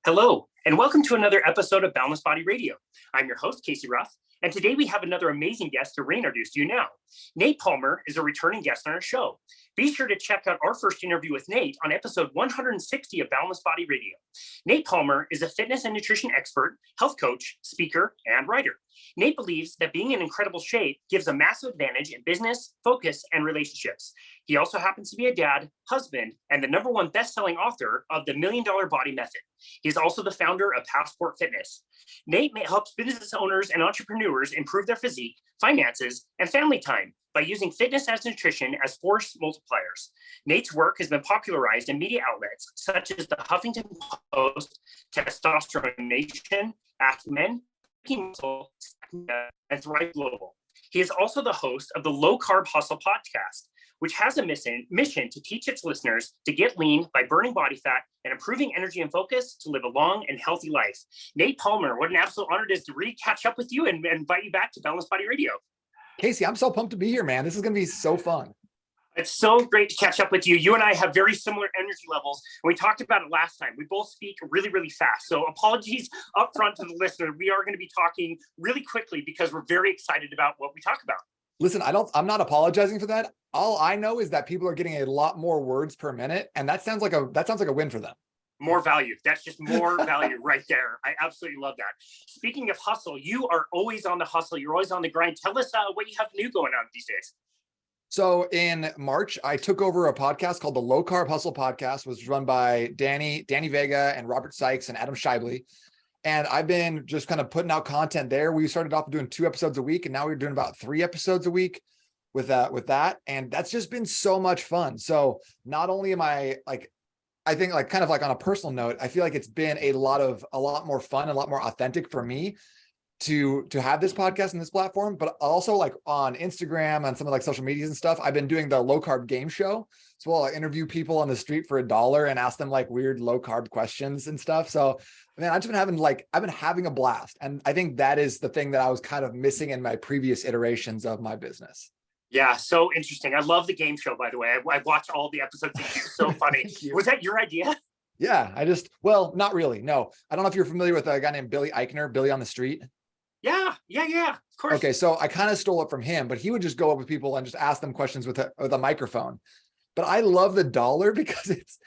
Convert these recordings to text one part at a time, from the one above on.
Hello, and welcome to another episode of Boundless Body Radio. I'm your host, Casey Ruff, and today we have another amazing guest to reintroduce to you now. Nate Palmer is a returning guest on our show. Be sure to check out our first interview with Nate on episode 160 of Boundless Body Radio. Nate Palmer is a fitness and nutrition expert, health coach, speaker, and writer. Nate believes that being in incredible shape gives a massive advantage in business, focus, and relationships. He also happens to be a dad, husband, and the #1 best-selling author of The $1 Million Body Method. He's also the founder of Passport Fitness. Nate helps business owners and entrepreneurs improve their physique, finances, and family time by using fitness as nutrition as force multipliers. Nate's work has been popularized in media outlets such as the Huffington Post, Testosterone Nation, Ask Men, Hussle, and Thrive Global. He is also the host of the Low Carb Hustle Podcast, which has a mission to teach its listeners to get lean by burning body fat and improving energy and focus to live a long and healthy life. Nate Palmer, what an absolute honor it is to catch up with you and invite you back to Boundless Body Radio. Casey, I'm so pumped to be here, man. This is going to be so fun. It's so great to catch up with you. You and I have very similar energy levels. We talked about it last time. We both speak really, really fast. So apologies up front to the listener. We are going to be talking really quickly because we're very excited about what we talk about. Listen, I'm not apologizing for that. All I know is that people are getting a lot more words per minute, and that sounds like a win for them. More value. That's just more value right there. I absolutely love that. Speaking of hustle, you are always on the hustle. You're always on the grind. Tell us what you have new going on these days. So in March, I took over a podcast called the Low Carb Hustle Podcast, which was run by Danny Vega and Robert Sykes and Adam Shively. And I've been just kind of putting out content there. We started off doing 2 episodes a week, and now we're doing about 3 episodes a week with that. And that's just been so much fun. So not only am I think kind of on a personal note, I feel like it's been a lot more fun, a lot more authentic for me to have this podcast and this platform, but also on Instagram, on some of social medias and stuff, I've been doing the low carb game show. So I'll interview people on the street for $1 and ask them weird low carb questions and stuff. So man, I've been having a blast. And I think that is the thing that I was kind of missing in my previous iterations of my business. Yeah, so interesting. I love the game show, by the way. I watched all the episodes. It's so funny. Was that your idea? Yeah, not really. No, I don't know if you're familiar with a guy named Billy Eichner, Billy on the Street. Yeah, of course. Okay, so I kind of stole it from him, but he would just go up with people and just ask them questions with a microphone. But I love the $1 because it's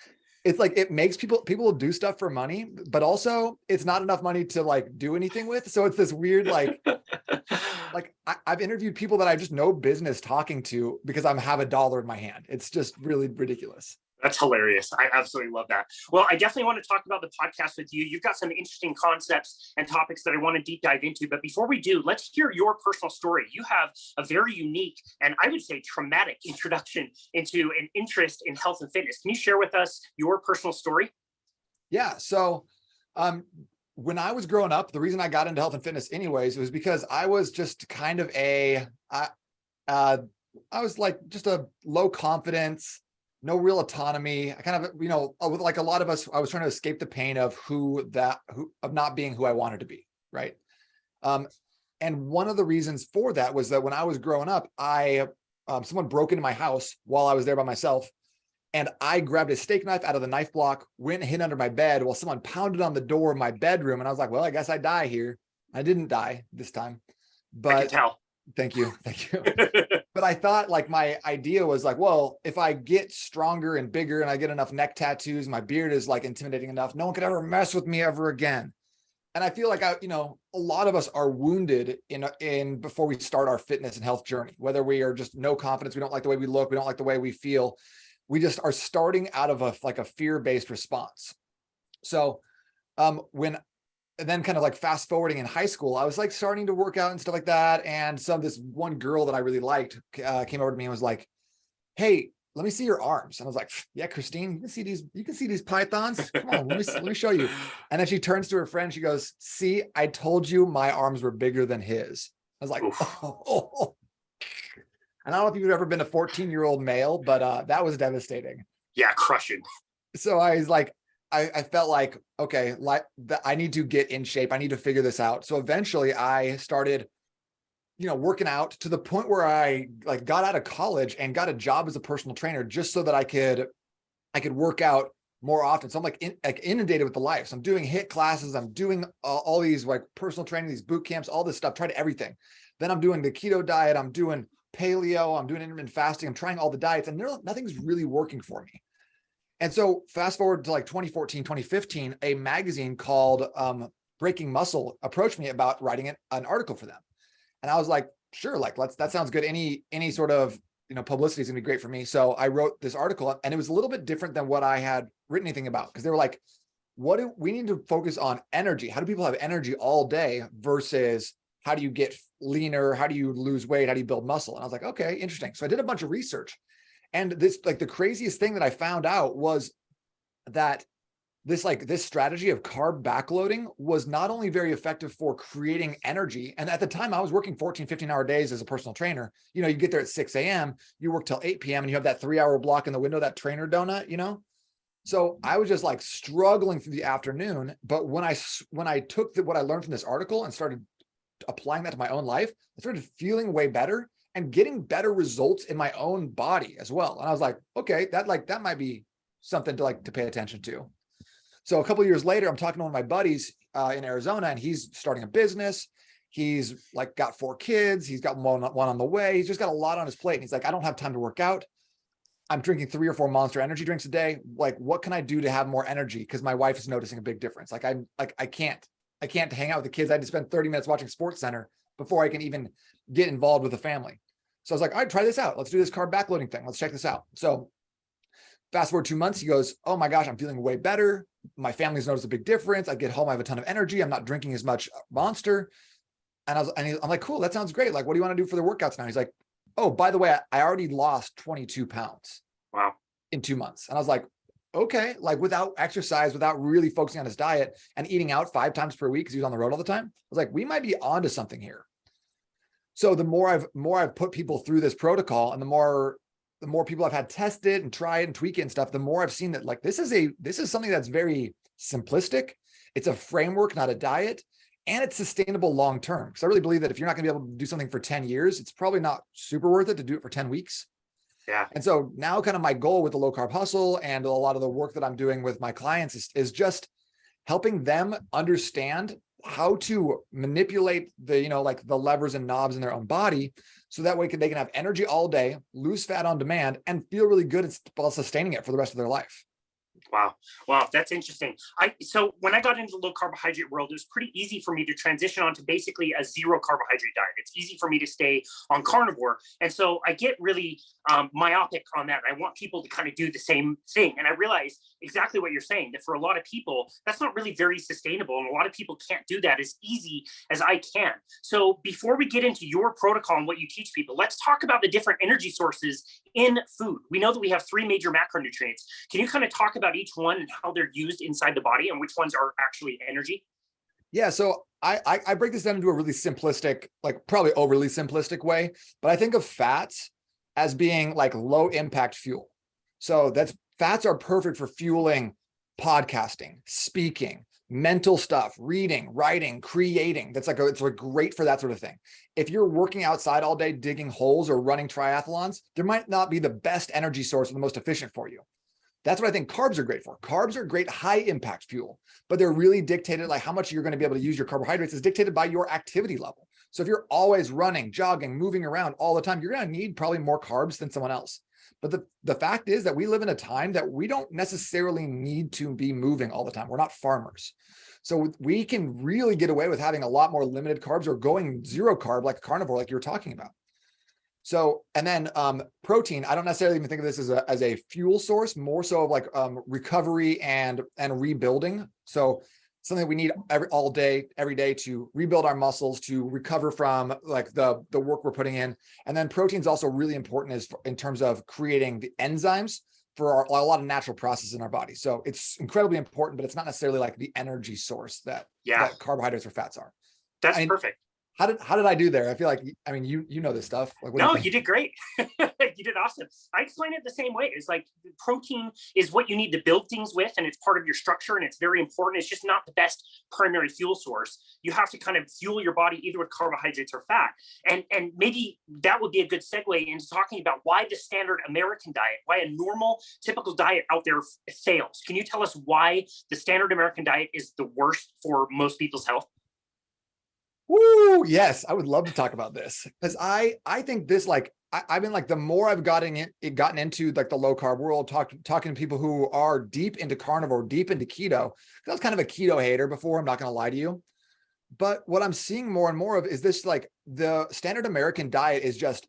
it makes people do stuff for money, but also it's not enough money to do anything with. So it's this weird I've interviewed people that I just no business talking to because I have $1 in my hand. It's just really ridiculous. That's hilarious. I absolutely love that. Well, I definitely want to talk about the podcast with you. You've got some interesting concepts and topics that I want to deep dive into. But before we do, let's hear your personal story. You have a very unique and I would say traumatic introduction into an interest in health and fitness. Can you share with us your personal story? Yeah. So when I was growing up, the reason I got into health and fitness anyways was because I was just kind of I was just a low confidence, no real autonomy. I kind of, like a lot of us, I was trying to escape the pain of of not being who I wanted to be. Right. And one of the reasons for that was that when I was growing up, someone broke into my house while I was there by myself. And I grabbed a steak knife out of the knife block, went and hid under my bed while someone pounded on the door of my bedroom. And I was like, well, I guess I die here. I didn't die this time, but I can tell. Thank you. But I thought my idea was well, if I get stronger and bigger and I get enough neck tattoos, my beard is intimidating enough, no one could ever mess with me ever again. And I feel a lot of us are wounded in before we start our fitness and health journey, whether we are just no confidence, we don't like the way we look, we don't like the way we feel. We just are starting out of a fear-based response. So and then kind of fast forwarding in high school, I was starting to work out and stuff like that. And this one girl that I really liked came over to me and was like, hey, let me see your arms. And I was like, yeah, Christine, you can see these pythons. Come on, let me show you. And then she turns to her friend. She goes, see, I told you my arms were bigger than his. I was like, oh. And I don't know if you've ever been a 14-year-old male, but that was devastating. Yeah, crushing. So I was I felt okay, I need to get in shape. I need to figure this out. So eventually I started, working out to the point where I got out of college and got a job as a personal trainer just so that I could work out more often. So I'm like inundated with the life. So I'm doing HIIT classes. I'm doing all these like personal training, these boot camps, all this stuff, tried everything. Then I'm doing the keto diet. I'm doing paleo. I'm doing intermittent fasting. I'm trying all the diets and nothing's really working for me. And so fast forward to like 2014, 2015, a magazine called Breaking Muscle approached me about writing an article for them. And I was like, sure, like that sounds good. Any sort of, publicity is gonna be great for me. So I wrote this article and it was a little bit different than what I had written anything about. Cause they were like, we need to focus on energy. How do people have energy all day versus how do you get leaner? How do you lose weight? How do you build muscle? And I was like, okay, interesting. So I did a bunch of research. And this, like the craziest thing that I found out was that this strategy of carb backloading was not only very effective for creating energy. And at the time I was working 14, 15-hour days as a personal trainer. You get there at 6 a.m., you work till 8 p.m. and you have that 3-hour block in the window, that trainer donut, So I was just like struggling through the afternoon. But when I took what I learned from this article and started applying that to my own life, I started feeling way better and getting better results in my own body as well. And I was like, okay, that might be something to pay attention to. So a couple of years later, I'm talking to one of my buddies in Arizona, and he's starting a business. He's like got 4 kids. He's got one on the way. He's just got a lot on his plate. And he's like, I don't have time to work out. I'm drinking 3 or 4 Monster energy drinks a day. Like, what can I do to have more energy? Because my wife is noticing a big difference. Like, I can't hang out with the kids. I had to spend 30 minutes watching Sports Center before I can even get involved with the family. So I was like, all right, try this out. Let's do this carb backloading thing. Let's check this out. So fast forward 2 months, he goes, oh my gosh, I'm feeling way better. My family's noticed a big difference. I get home, I have a ton of energy. I'm not drinking as much Monster. And I'm like, cool, that sounds great. Like, what do you want to do for the workouts now? He's like, oh, by the way, I already lost 22 pounds. Wow. In 2 months. And I was like, okay, like without exercise, without really focusing on his diet and eating out 5 times per week because he was on the road all the time. I was like, we might be onto something here. So the more I've put people through this protocol, and the more people I've had test it and try it and tweak it and stuff, the more I've seen that like this is something that's very simplistic. It's a framework, not a diet, and it's sustainable long term. Because I really believe that if you're not going to be able to do something for 10 years, it's probably not super worth it to do it for 10 weeks. Yeah. And so now kind of my goal with the Low Carb Hustle and a lot of the work that I'm doing with my clients is just helping them understand how to manipulate the, like the levers and knobs in their own body. So that way they can have energy all day, lose fat on demand, and feel really good while sustaining it for the rest of their life. Wow. That's interesting. So when I got into the low carbohydrate world, it was pretty easy for me to transition onto basically a 0 carbohydrate diet. It's easy for me to stay on carnivore. And so I get really myopic on that. I want people to kind of do the same thing. And I realize exactly what you're saying, that for a lot of people, that's not really very sustainable. And a lot of people can't do that as easy as I can. So before we get into your protocol and what you teach people, let's talk about the different energy sources in food. We know that we have 3 major macronutrients. Can you kind of talk about each one and how they're used inside the body and which ones are actually energy? Yeah. So I break this down into a really simplistic, like probably overly simplistic way, but I think of fats as being like low impact fuel. So fats are perfect for fueling podcasting, speaking, mental stuff, reading, writing, creating. It's like great for that sort of thing. If you're working outside all day, digging holes or running triathlons, there might not be the best energy source or the most efficient for you. That's what I think carbs are great for. Carbs are great high impact fuel, but they're really dictated, like how much you're going to be able to use your carbohydrates is dictated by your activity level. So if you're always running, jogging, moving around all the time, you're going to need probably more carbs than someone else. But the fact is that we live in a time that we don't necessarily need to be moving all the time. We're not farmers. So we can really get away with having a lot more limited carbs or going 0 carb like a carnivore, like you were talking about. So, and then protein, I don't necessarily even think of this as a fuel source, more so of like recovery and rebuilding. So something we need every day to rebuild our muscles, to recover from like the work we're putting in. And then protein is also really important in terms of creating the enzymes for a lot of natural processes in our body. So it's incredibly important, but it's not necessarily like the energy source that carbohydrates or fats are. That's perfect. How did I do there? I feel like, I mean, you know this stuff. Like, No, you did great. You did awesome. I explain it the same way. It's like protein is what you need to build things with, and it's part of your structure, and it's very important. It's just not the best primary fuel source. You have to kind of fuel your body either with carbohydrates or fat. And maybe that would be a good segue into talking about why the standard American diet, why a normal, typical diet out there fails. Can you tell us why the standard American diet is the worst for most people's health? Woo, yes, I would love to talk about this, because I think this, like, I've been like, the more I've gotten into like the low carb world, talking to people who are deep into carnivore, deep into keto. I was kind of a keto hater before, I'm not going to lie to you. But what I'm seeing more and more of is this, like, the standard American diet is just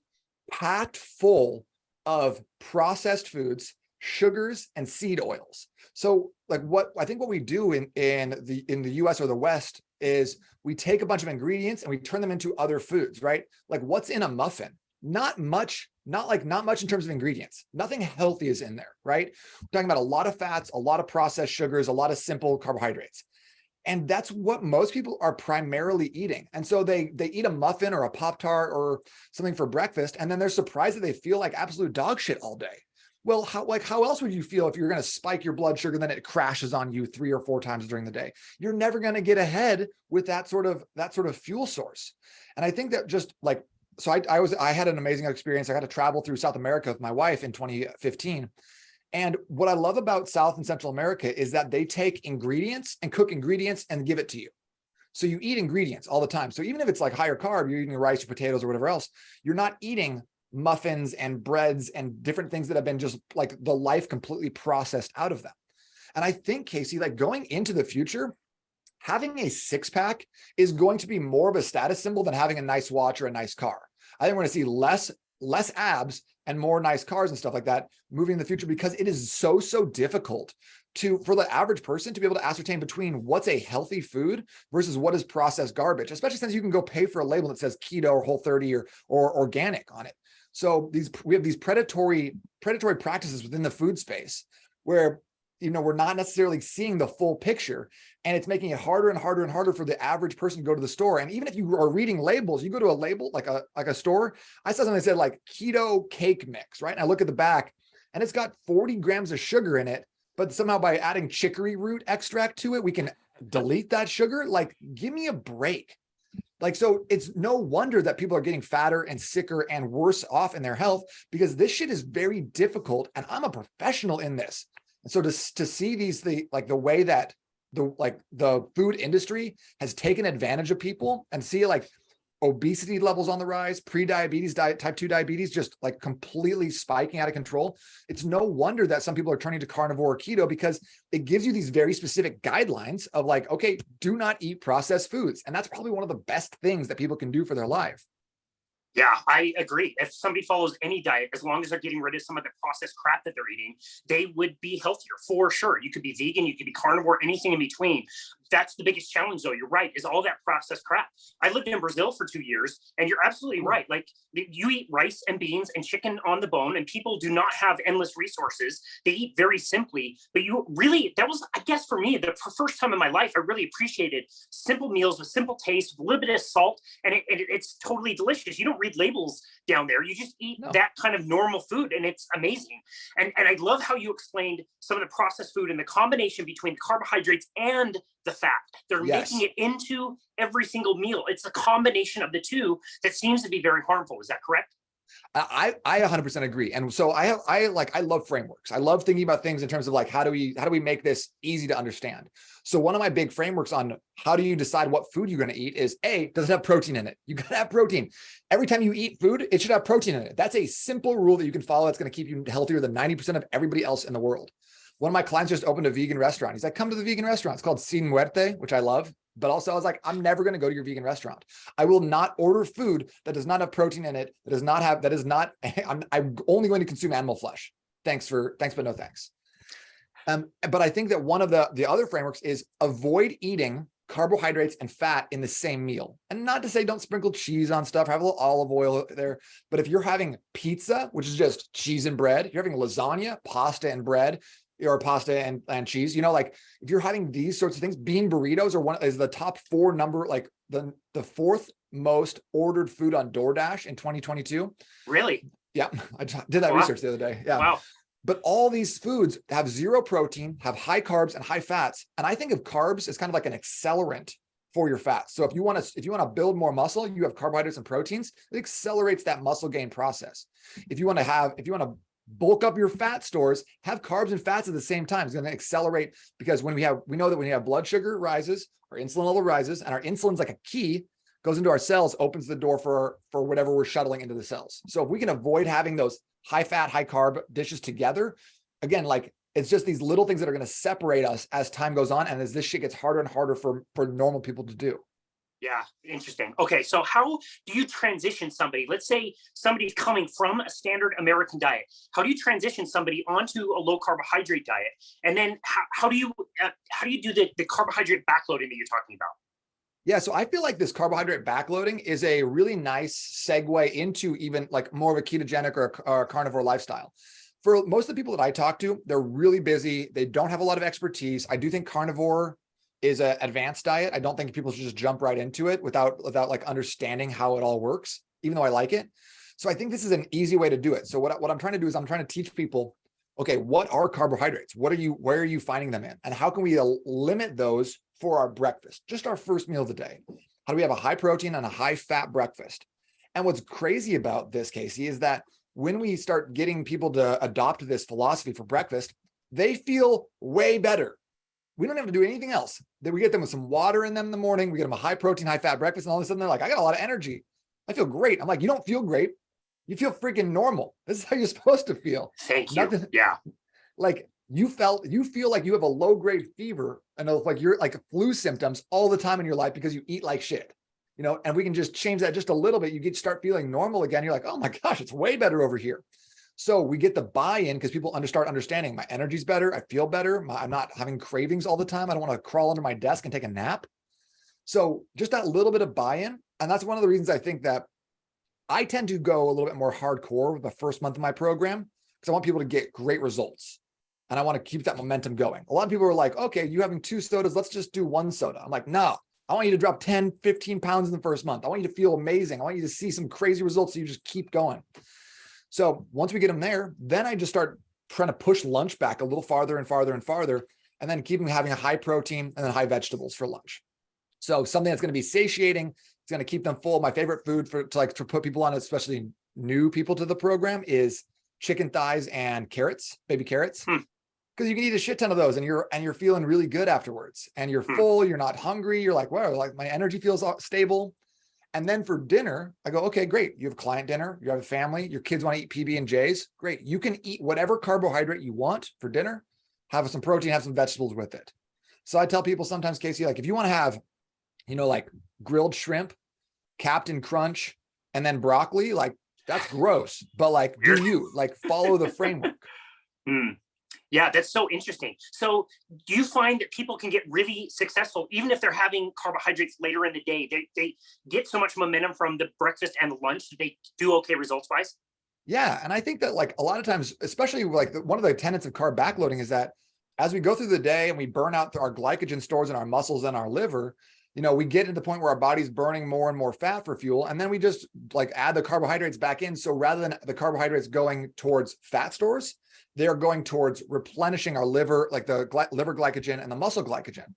packed full of processed foods, sugars, and seed oils. So like, what I think what we do in the US or the West is we take a bunch of ingredients and we turn them into other foods, right? Like, what's in a muffin? Not much in terms of ingredients. Nothing healthy is in there, right? We're talking about a lot of fats, a lot of processed sugars, a lot of simple carbohydrates. And that's what most people are primarily eating. And so they eat a muffin or a Pop-Tart or something for breakfast, and then they're surprised that they feel like absolute dog shit all day. Well, how else would you feel if you're going to spike your blood sugar, then it crashes on you 3 or 4 times during the day? You're never going to get ahead with that sort of fuel source. And I think that just like, so I had an amazing experience. I got to travel through South America with my wife in 2015. And what I love about South and Central America is that they take ingredients and cook ingredients and give it to you. So you eat ingredients all the time. So even if it's like higher carb, you're eating rice or potatoes or whatever else, you're not eating muffins and breads and different things that have been just like the life completely processed out of them. And I think, Casey, like, going into the future, having a 6-pack is going to be more of a status symbol than having a nice watch or a nice car. I think we're going to see less abs and more nice cars and stuff like that moving in the future, because it is so difficult for the average person to be able to ascertain between what's a healthy food versus what is processed garbage, especially since you can go pay for a label that says keto or Whole30 or organic on it. So we have these predatory practices within the food space where, you know, we're not necessarily seeing the full picture, and it's making it harder and harder and harder for the average person to go to the store. And even if you are reading labels, you go to a label like a store. I saw something that said like keto cake mix, right? And I look at the back and it's got 40 grams of sugar in it, but somehow by adding chicory root extract to it, we can delete that sugar. Like, give me a break. Like, so it's no wonder that people are getting fatter and sicker and worse off in their health, because this shit is very difficult. And I'm a professional in this. And so to see the way that the food industry has taken advantage of people, and see like obesity levels on the rise, pre-diabetes, type 2 diabetes, just like completely spiking out of control. It's no wonder that some people are turning to carnivore or keto, because it gives you these very specific guidelines of like, okay, do not eat processed foods. And that's probably one of the best things that people can do for their life. Yeah, I agree. If somebody follows any diet, as long as they're getting rid of some of the processed crap that they're eating, they would be healthier for sure. You could be vegan, you could be carnivore, anything in between. That's the biggest challenge, though. You're right, is all that processed crap. I lived in Brazil for 2 years, and you're absolutely right. Like, you eat rice and beans and chicken on the bone, and people do not have endless resources. They eat very simply, but that was, I guess, for me, the first time in my life, I really appreciated simple meals with simple taste, with a little bit of salt, and it's totally delicious. You don't read labels down there. You just eat that kind of normal food, and it's amazing. And I love how you explained some of the processed food and the combination between the carbohydrates and the fat. They're making it into every single meal. It's a combination of the two that seems to be very harmful. Is that correct? I 100% agree. And so I love frameworks. I love thinking about things in terms of like, how do we make this easy to understand? So one of my big frameworks on how do you decide what food you're going to eat is, does it have protein in it? You got to have protein. Every time you eat food, it should have protein in it. That's a simple rule that you can follow. That's going to keep you healthier than 90% of everybody else in the world. One of my clients just opened a vegan restaurant. He's like, come to the vegan restaurant. It's called Sin Muerte, which I love. But also I was like, I'm never going to go to your vegan restaurant. I will not order food that does not have protein in it, I'm only going to consume animal flesh. Thanks, but no thanks. But I think that one of the other frameworks is avoid eating carbohydrates and fat in the same meal. And not to say don't sprinkle cheese on stuff, have a little olive oil there. But if you're having pizza, which is just cheese and bread, you're having lasagna, pasta and bread, or pasta and cheese, like if you're having these sorts of things, bean burritos is the top 4 number, like the fourth most ordered food on DoorDash in 2022. Really? Yeah, I did that research the other day. Yeah. Wow. But all these foods have zero protein, have high carbs and high fats. And I think of carbs as kind of like an accelerant for your fats. So if you want to build more muscle, you have carbohydrates and proteins. It accelerates that muscle gain process. If you want to bulk up your fat stores, have carbs and fats at the same time. It's going to accelerate, because we know that when you have blood sugar rises, our insulin level rises, and our insulin's like a key, goes into our cells, opens the door for whatever we're shuttling into the cells. So if we can avoid having those high fat, high carb dishes together, again, like it's just these little things that are going to separate us as time goes on. And as this shit gets harder and harder for normal people to do. Yeah, interesting. Okay, so how do you transition somebody? Let's say somebody's coming from a standard American diet. How do you transition somebody onto a low carbohydrate diet? And then how do you do the carbohydrate backloading that you're talking about? Yeah, so I feel like this carbohydrate backloading is a really nice segue into even like more of a ketogenic or a carnivore lifestyle. For most of the people that I talk to, they're really busy. They don't have a lot of expertise. I do think carnivore is an advanced diet. I don't think people should just jump right into it without like understanding how it all works, even though I like it. So I think this is an easy way to do it. So what I'm trying to do is I'm trying to teach people, okay, what are carbohydrates? Where are you finding them in? And how can we limit those for our breakfast, just our first meal of the day? How do we have a high protein and a high fat breakfast? And what's crazy about this, Casey, is that when we start getting people to adopt this philosophy for breakfast, they feel way better. We don't have to do anything else. Then we get them with some water in them in the morning. We get them a high protein, high fat breakfast. And all of a sudden they're like, I got a lot of energy. I feel great. I'm like, you don't feel great. You feel freaking normal. This is how you're supposed to feel. Thank you. Yeah. Like you feel like you have a low grade fever and like you're like flu symptoms all the time in your life because you eat like shit, and we can just change that just a little bit. You start feeling normal again. You're like, oh my gosh, it's way better over here. So we get the buy-in because people start understanding my energy's better. I feel better. I'm not having cravings all the time. I don't want to crawl under my desk and take a nap. So just that little bit of buy-in. And that's one of the reasons I think that I tend to go a little bit more hardcore with the first month of my program, because I want people to get great results. And I want to keep that momentum going. A lot of people are like, okay, you having 2 sodas, let's just do 1 soda. I'm like, no, I want you to drop 10, 15 pounds in the first month. I want you to feel amazing. I want you to see some crazy results. So you just keep going. So once we get them there, then I just start trying to push lunch back a little farther and farther and farther, and then keep them having a high protein and then high vegetables for lunch. So something that's going to be satiating, it's going to keep them full. My favorite food to put people on, especially new people to the program, is chicken thighs and carrots, baby carrots. Because you can eat a shit ton of those and you're feeling really good afterwards, and you're full, you're not hungry. You're like, wow, like my energy feels stable. And then for dinner, I go, okay, great. You have client dinner, you have a family, your kids want to eat PB&Js. Great. You can eat whatever carbohydrate you want for dinner, have some protein, have some vegetables with it. So I tell people sometimes, Casey, like if you want to have, like grilled shrimp, Captain Crunch, and then broccoli, like that's gross, but like, do you like follow the framework? Yeah, that's so interesting. So do you find that people can get really successful, even if they're having carbohydrates later in the day? They get so much momentum from the breakfast and the lunch that they do okay results-wise? Yeah, and I think that like a lot of times, especially like one of the tenets of carb backloading is that as we go through the day and we burn out our glycogen stores in our muscles and our liver, we get to the point where our body's burning more and more fat for fuel. And then we just like add the carbohydrates back in. So rather than the carbohydrates going towards fat stores, they're going towards replenishing our liver, like the liver glycogen and the muscle glycogen.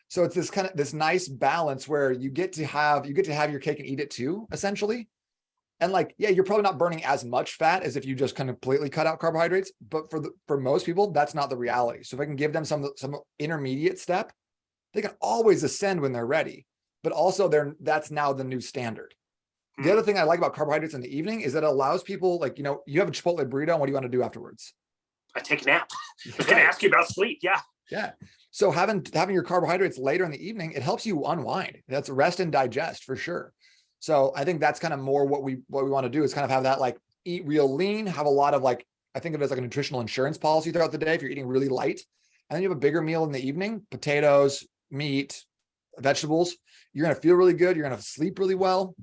So it's this nice balance where you get to have your cake and eat it too, essentially. And like, yeah, you're probably not burning as much fat as if you just kind of completely cut out carbohydrates. But for most people, that's not the reality. So if I can give them some intermediate step, they can always ascend when they're ready. But also that's now the new standard. The other thing I like about carbohydrates in the evening is that it allows people, like, you have a Chipotle burrito, and what do you want to do afterwards? I take a nap. I was going to ask you about sleep. Yeah. Yeah. So having your carbohydrates later in the evening, it helps you unwind. That's rest and digest for sure. So I think that's kind of more what we want to do is kind of have that like eat real lean, have a lot of like, I think of it as like a nutritional insurance policy throughout the day if you're eating really light. And then you have a bigger meal in the evening, potatoes, meat, vegetables. You're going to feel really good. You're going to sleep really well.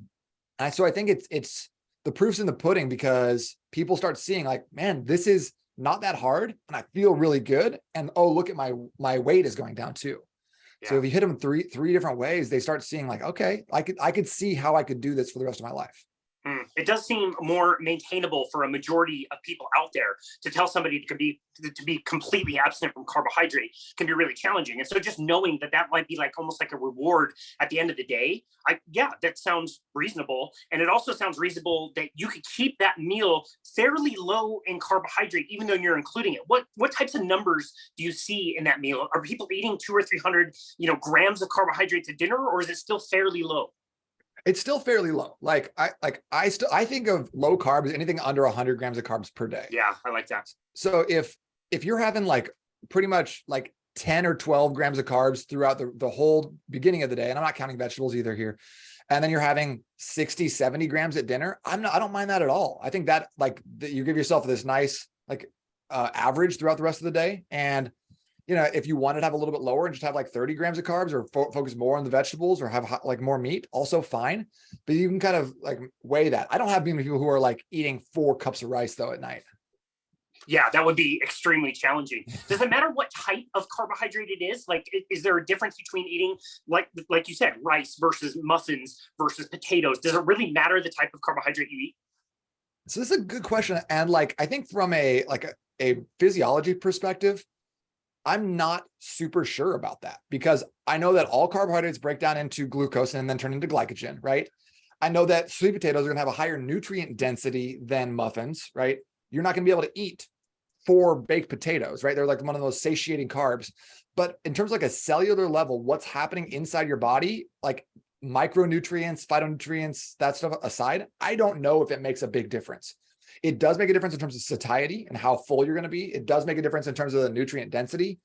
And so I think it's the proof's in the pudding, because people start seeing like, man, this is not that hard and I feel really good. And oh, look at my weight is going down too. So if you hit them three different ways, they start seeing like, okay, I could see how I could do this for the rest of my life. It does seem more maintainable for a majority of people out there. To tell somebody to be completely abstinent from carbohydrate can be really challenging. And so just knowing that might be like almost like a reward at the end of the day, that sounds reasonable. And it also sounds reasonable that you could keep that meal fairly low in carbohydrate, even though you're including it. What types of numbers do you see in that meal? Are people eating 200 or 300, grams of carbohydrates at dinner, or is it still fairly low? It's still fairly low. I think of low carb as anything under 100 grams of carbs per day. Yeah, I like that. So if you're having like pretty much like 10 or 12 grams of carbs throughout the whole beginning of the day, and I'm not counting vegetables either here, and then you're having 60, 70 grams at dinner, I don't mind that at all. I think that you give yourself this nice average throughout the rest of the day. And if you wanted to have a little bit lower and just have like 30 grams of carbs, or focus more on the vegetables, or have like more meat, also fine. But you can kind of like weigh that. I don't have many people who are like eating 4 cups of rice though at night. Yeah, that would be extremely challenging. Does it matter what type of carbohydrate it is? Like, is there a difference between eating, like you said, rice versus muffins versus potatoes? Does it really matter the type of carbohydrate you eat? So this is a good question. And I think from a physiology perspective, I'm not super sure about that, because I know that all carbohydrates break down into glucose and then turn into glycogen, right? I know that sweet potatoes are going to have a higher nutrient density than muffins, right? You're not going to be able to eat 4 baked potatoes, right? They're like one of those satiating carbs. But in terms of like a cellular level, what's happening inside your body, like micronutrients, phytonutrients, that stuff aside, I don't know if it makes a big difference. It does make a difference in terms of satiety and how full you're going to be. It does make a difference in terms of the nutrient density.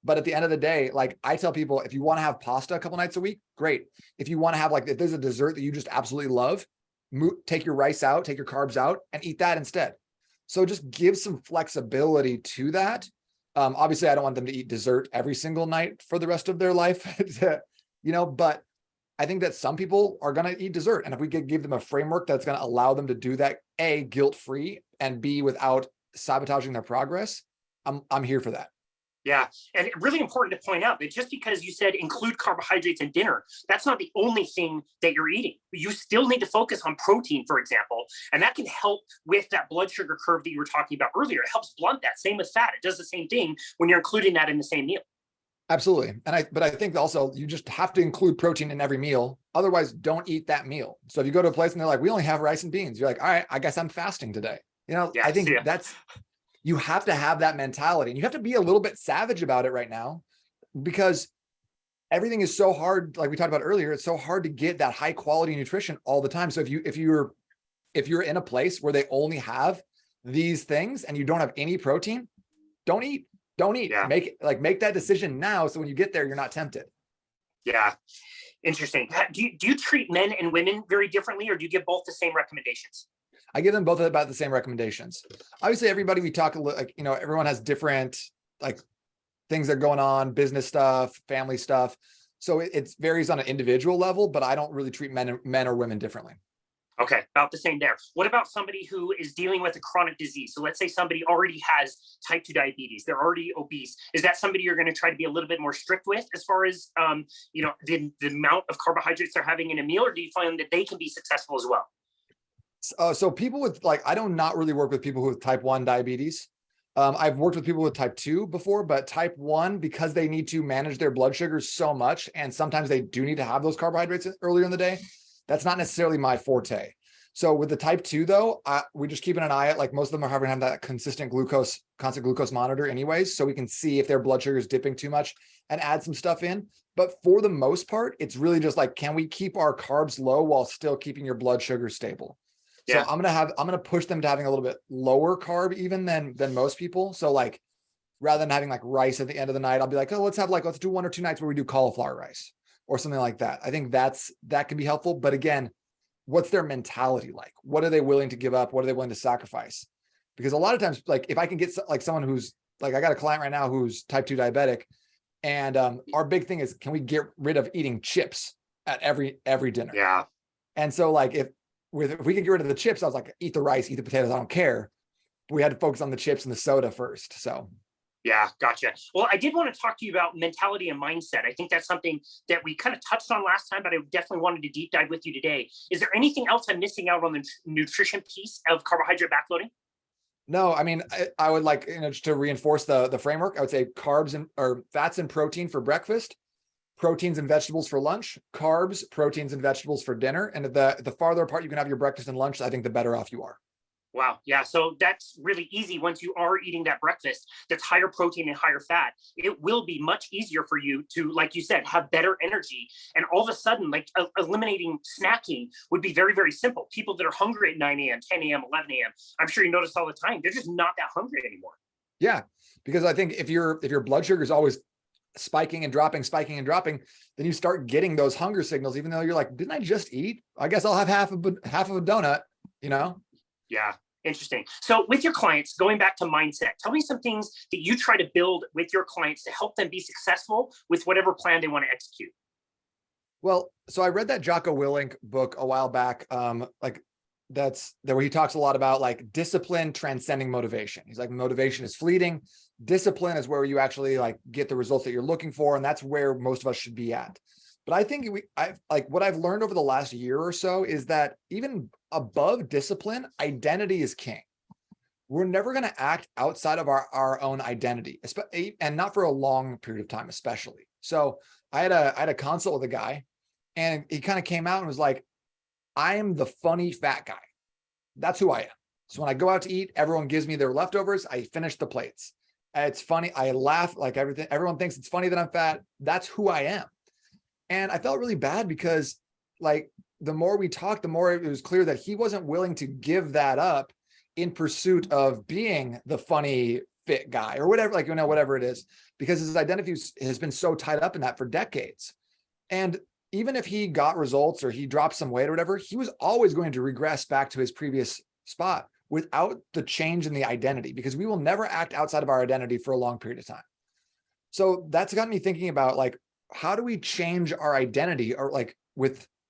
But at the end of the day, like I tell people, if you want to have pasta a couple nights a week, great. If you want to have if there's a dessert that you just absolutely love, take your rice out, take your carbs out, and eat that instead. So just give some flexibility to that. Obviously, I don't want them to eat dessert every single night for the rest of their life, but I think that some people are going to eat dessert. And if we could give them a framework that's going to allow them to do that, A, guilt-free, and B, without sabotaging their progress, I'm here for that. Yeah. And really important to point out that just because you said include carbohydrates in dinner, that's not the only thing that you're eating. You still need to focus on protein, for example, and that can help with that blood sugar curve that you were talking about earlier. It helps blunt that. Same with fat. It does the same thing when you're including that in the same meal. Absolutely. But I think also you just have to include protein in every meal. Otherwise, don't eat that meal. So if you go to a place and they're like, we only have rice and beans, you're like, all right, I guess I'm fasting today. I think you have to have that mentality, and you have to be a little bit savage about it right now, because everything is so hard. Like we talked about earlier, it's so hard to get that high quality nutrition all the time. So if you're in a place where they only have these things and you don't have any protein, don't eat. Yeah. Make that decision now, so when you get there, you're not tempted. Yeah. Interesting. Do you treat men and women very differently, or do you give both the same recommendations? I give them both about the same recommendations. Obviously, everybody we talk, everyone has different things that are going on, business stuff, family stuff. So it varies on an individual level, but I don't really treat men or women differently. Okay, about the same there. What about somebody who is dealing with a chronic disease? So let's say somebody already has type 2 diabetes. They're already obese. Is that somebody you're going to try to be a little bit more strict with as far as, the amount of carbohydrates they're having in a meal, or do you find that they can be successful as well? So people with I do not really work with people who have type 1 diabetes. I've worked with people with type 2 before, but type 1, because they need to manage their blood sugars so much, and sometimes they do need to have those carbohydrates earlier in the day, that's not necessarily my forte. So with the type 2 though, we just keeping an eye at, most of them are having that constant glucose monitor anyways, so we can see if their blood sugar is dipping too much and add some stuff in. But for the most part, it's really just can we keep our carbs low while still keeping your blood sugar stable? Yeah. So I'm gonna push them to having a little bit lower carb even than most people. So rather than having rice at the end of the night, I'll be like, oh, let's do 1 or 2 nights where we do cauliflower rice or something like that. I think that can be helpful. But again, what's their mentality like? What are they willing to give up? What are they willing to sacrifice? Because a lot of times, if I can get someone who's I got a client right now who's type 2 diabetic, and our big thing is, can we get rid of eating chips at every dinner? Yeah. And so if we could get rid of the chips, I was like, eat the rice, eat the potatoes, I don't care. But we had to focus on the chips and the soda first. So Yeah, gotcha. Well, I did want to talk to you about mentality and mindset. I think that's something that we kind of touched on last time, but I definitely wanted to deep dive with you today. Is there anything else I'm missing out on the nutrition piece of carbohydrate backloading? No, I mean, I would like, just to reinforce the framework, I would say carbs or fats and protein for breakfast, proteins and vegetables for lunch, carbs, proteins and vegetables for dinner. And the farther apart you can have your breakfast and lunch, I think the better off you are. Wow. Yeah. So that's really easy. Once you are eating that breakfast that's higher protein and higher fat, it will be much easier for you to, like you said, have better energy. And all of a sudden, like eliminating snacking would be very, very simple. People that are hungry at 9 a.m., 10 a.m., 11 a.m., I'm sure you notice all the time, they're just not that hungry anymore. Yeah. Because I think if your blood sugar is always spiking and dropping, then you start getting those hunger signals, even though you're like, didn't I just eat? I guess I'll have half of a donut, Yeah. Interesting. So with your clients, going back to mindset, tell me some things that you try to build with your clients to help them be successful with whatever plan they want to execute. Well, so I read that Jocko Willink book a while back. That's where he talks a lot about like discipline transcending motivation. He's like, motivation is fleeting. Discipline is where you actually like get the results that you're looking for. And that's where most of us should be at. But I think what I've learned over the last year or so is that even above discipline, identity is king. We're never going to act outside of our own identity, and not for a long period of time, especially. So I had a consult with a guy, and he kind of came out and was like, I am the funny fat guy. That's who I am. So when I go out to eat, everyone gives me their leftovers. I finish the plates. It's funny. I laugh like everything. Everyone thinks it's funny that I'm fat. That's who I am. And I felt really bad because like the more we talked, the more it was clear that he wasn't willing to give that up in pursuit of being the funny fit guy or whatever, whatever it is, because his identity has been so tied up in that for decades. And even if he got results or he dropped some weight or whatever, he was always going to regress back to his previous spot without the change in the identity, because we will never act outside of our identity for a long period of time. So that's got me thinking about like, how do we change our identity or like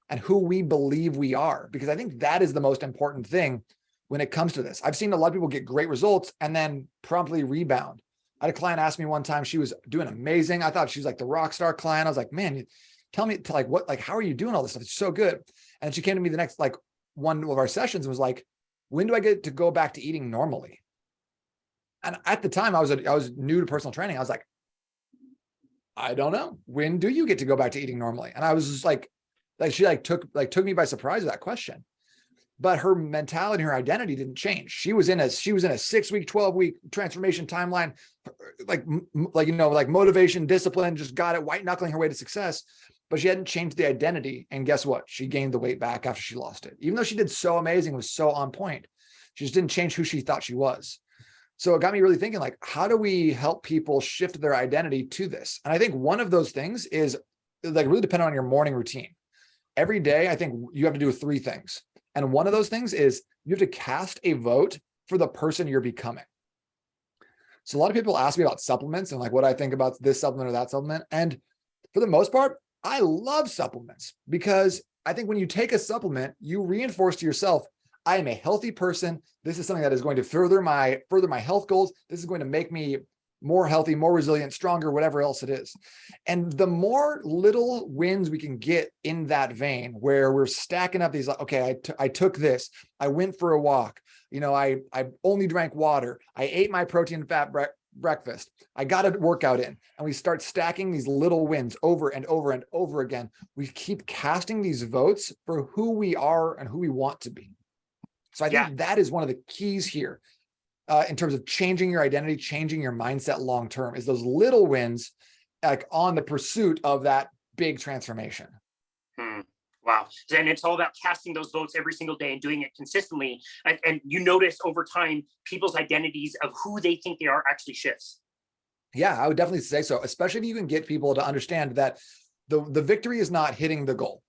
and who we believe we are? Because I think that is the most important thing when it comes to this. I've seen a lot of people get great results and then promptly rebound. I had a client ask me one time, she was doing amazing. I thought she was like the rock star client. I was like, man, tell me how are you doing all this stuff? It's so good. And she came to me the next, like one of our sessions and was like, when do I get to go back to eating normally? And at the time I was new to personal training. I was like, I don't know. When do you get to go back to eating normally? And I was just like she took me by surprise with that question. But her mentality, her identity didn't change. She was in a 6-week, 12-week transformation timeline, like motivation, discipline, just got it, white knuckling her way to success. But she hadn't changed the identity. And guess what? She gained the weight back after she lost it. Even though she did so amazing, was so on point, she just didn't change who she thought she was. So it got me really thinking, like, how do we help people shift their identity to this? And I think one of those things is like really dependent on your morning routine. Every day, I think you have to do 3 things. And one of those things is you have to cast a vote for the person you're becoming. So a lot of people ask me about supplements and like what I think about this supplement or that supplement. And for the most part, I love supplements because I think when you take a supplement, you reinforce to yourself, I am a healthy person. This is something that is going to further my health goals. This is going to make me more healthy, more resilient, stronger, whatever else it is. And the more little wins we can get in that vein where we're stacking up these, okay, I took this, I went for a walk, I only drank water, I ate my protein and fat breakfast, I got a workout in, and we start stacking these little wins over and over and over again. We keep casting these votes for who we are and who we want to be. So I think that is one of the keys here in terms of changing your identity, changing your mindset long-term, is those little wins like on the pursuit of that big transformation. Wow. And it's all about casting those votes every single day and doing it consistently. And you notice over time, people's identities of who they think they are actually shifts. Yeah, I would definitely say so, especially if you can get people to understand that the victory is not hitting the goal.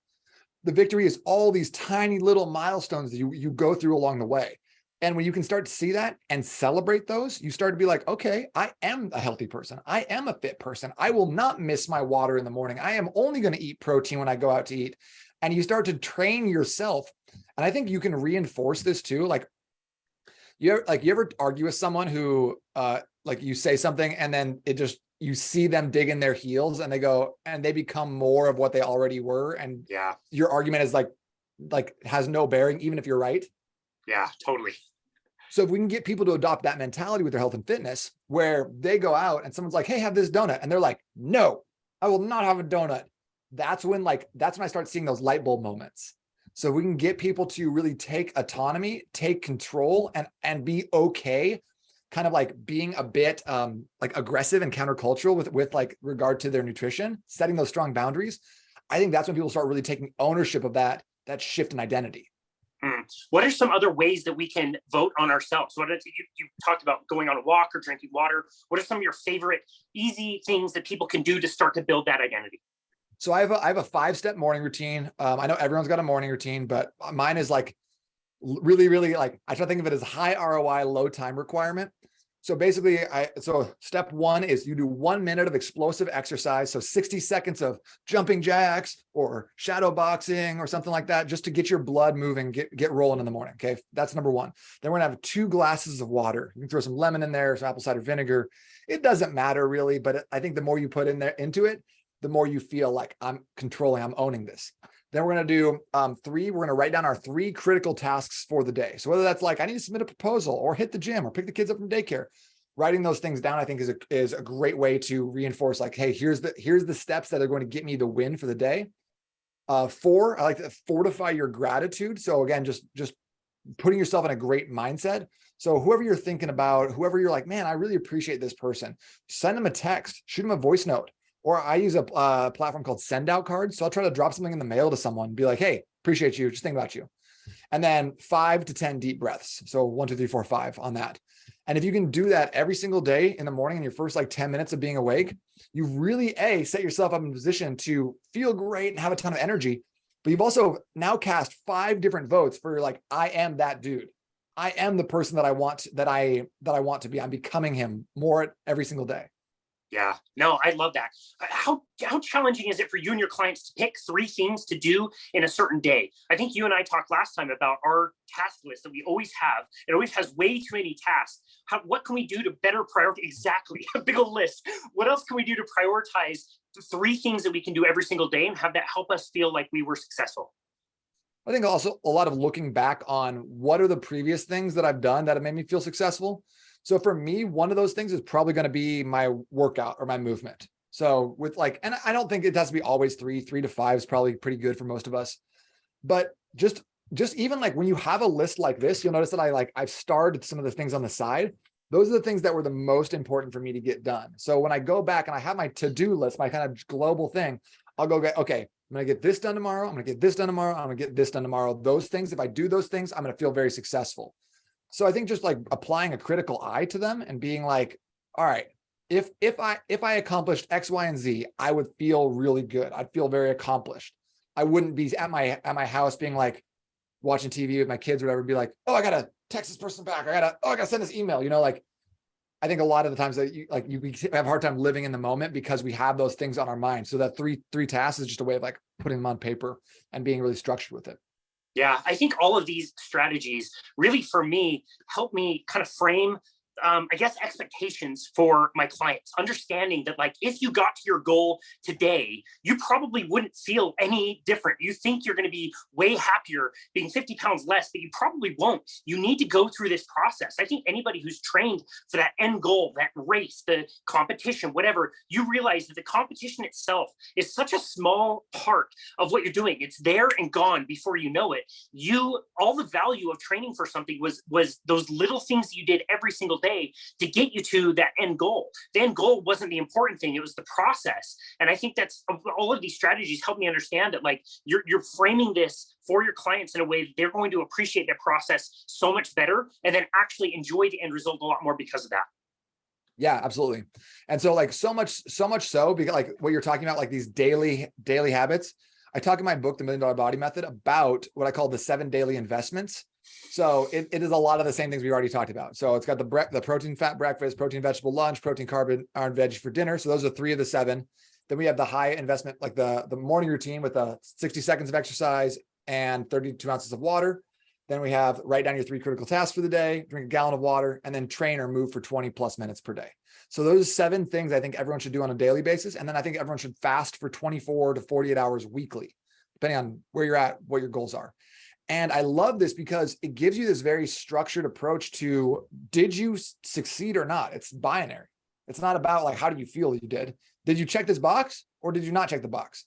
The victory is all these tiny little milestones that you go through along the way. And when you can start to see that and celebrate those, you start to be like, okay, I am a healthy person. I am a fit person. I will not miss my water in the morning. I am only going to eat protein when I go out to eat. And you start to train yourself. And I think you can reinforce this too. Like You ever argue with someone who like you say something and then you see them dig in their heels and they become more of what they already were. And yeah, your argument is like has no bearing, even if you're right. Yeah, totally. So if we can get people to adopt that mentality with their health and fitness, where they go out and someone's like, hey, have this donut. And they're like, no, I will not have a donut. That's when I start seeing those light bulb moments. So we can get people to really take autonomy, take control, and be okay, kind of like being a bit like aggressive and countercultural with like regard to their nutrition, setting those strong boundaries. I think that's when people start really taking ownership of that shift in identity. What are some other ways that we can vote on ourselves? You talked about going on a walk or drinking water. What are some of your favorite easy things that people can do to start to build that identity? So I have a 5-step morning routine. I know everyone's got a morning routine, but mine is like really, really like, I try to think of it as high ROI, low time requirement. So basically so step 1 is you do 1 minute of explosive exercise. So 60 seconds of jumping jacks or shadow boxing or something like that, just to get your blood moving, get rolling in the morning. Okay. That's number 1. Then we're gonna have 2 glasses of water. You can throw some lemon in there, some apple cider vinegar. It doesn't matter really, but I think the more you put into it, the more you feel like I'm owning this. Then we're going to do 3. We're going to write down our 3 critical tasks for the day. So whether that's like, I need to submit a proposal or hit the gym or pick the kids up from daycare, writing those things down, I think is a great way to reinforce like, hey, here's the steps that are going to get me the win for the day. 4, I like to fortify your gratitude. So again, just putting yourself in a great mindset. So whoever you're thinking about, whoever you're like, man, I really appreciate this person, send them a text, shoot them a voice note. Or I use a platform called Send Out Cards. So I'll try to drop something in the mail to someone and be like, hey, appreciate you. Just think about you. And then 5 to 10 deep breaths. So 1, 2, 3, 4, 5 on that. And if you can do that every single day in the morning in your first like 10 minutes of being awake, you really set yourself up in a position to feel great and have a ton of energy. But you've also now cast 5 different votes for like, I am that dude. I am the person that I want to be. I'm becoming him more every single day. Yeah, no, I love that. How challenging is it for you and your clients to pick 3 things to do in a certain day? I think you and I talked last time about our task list that we always have. It always has way too many tasks. What can we do to better prioritize? Exactly, a big old list. What else can we do to prioritize 3 things that we can do every single day and have that help us feel like we were successful? I think also a lot of looking back on what are the previous things that I've done that have made me feel successful. So for me, one of those things is probably going to be my workout or my movement. So with like, and I don't think it has to be always 3 to 5 is probably pretty good for most of us, but just even like when you have a list like this, you'll notice that I've started some of the things on the side. Those are the things that were the most important for me to get done. So when I go back and I have my to-do list, my kind of global thing, I'll go get, okay, I'm going to get this done tomorrow. I'm going to get this done tomorrow. I'm going to get this done tomorrow. Those things, if I do those things, I'm going to feel very successful. So I think just like applying a critical eye to them and being like, all right, if I accomplished X, Y, and Z, I would feel really good. I'd feel very accomplished. I wouldn't be at my house being like watching TV with my kids or whatever, be like, oh, I got to text this person back. I got to send this email, like, I think a lot of the times that you have a hard time living in the moment because we have those things on our mind. So that three tasks is just a way of like putting them on paper and being really structured with it. Yeah, I think all of these strategies really, for me, help me kind of frame, I guess, expectations for my clients, understanding that like, if you got to your goal today, you probably wouldn't feel any different. You think you're going to be way happier being 50 pounds less, but you probably won't. You need to go through this process. I think anybody who's trained for that end goal, that race, the competition, whatever, you realize that the competition itself is such a small part of what you're doing. It's there and gone before you know it. All the value of training for something was those little things you did every single day to get you to that end goal. The end goal wasn't the important thing. It was the process. And I think that's all of these strategies help me understand that like you're framing this for your clients in a way that they're going to appreciate that process so much better and then actually enjoy the end result a lot more because of that. Yeah, absolutely. And so like so much so because like what you're talking about, like these daily habits, I talk in my book, The $1 Million Body Method, about what I call the 7 daily investments. So it is a lot of the same things we already talked about. So it's got the protein fat breakfast, protein vegetable lunch, protein carb iron veg for dinner. So those are 3 of the 7. Then we have the high investment, like the morning routine with the 60 seconds of exercise and 32 ounces of water. Then we have write down your 3 critical tasks for the day, drink a gallon of water, and then train or move for 20 plus minutes per day. So those 7 things I think everyone should do on a daily basis. And then I think everyone should fast for 24 to 48 hours weekly, depending on where you're at, what your goals are. And I love this because it gives you this very structured approach to, did you succeed or not? It's binary. It's not about like, how do you feel you did? Did you check this box or did you not check the box?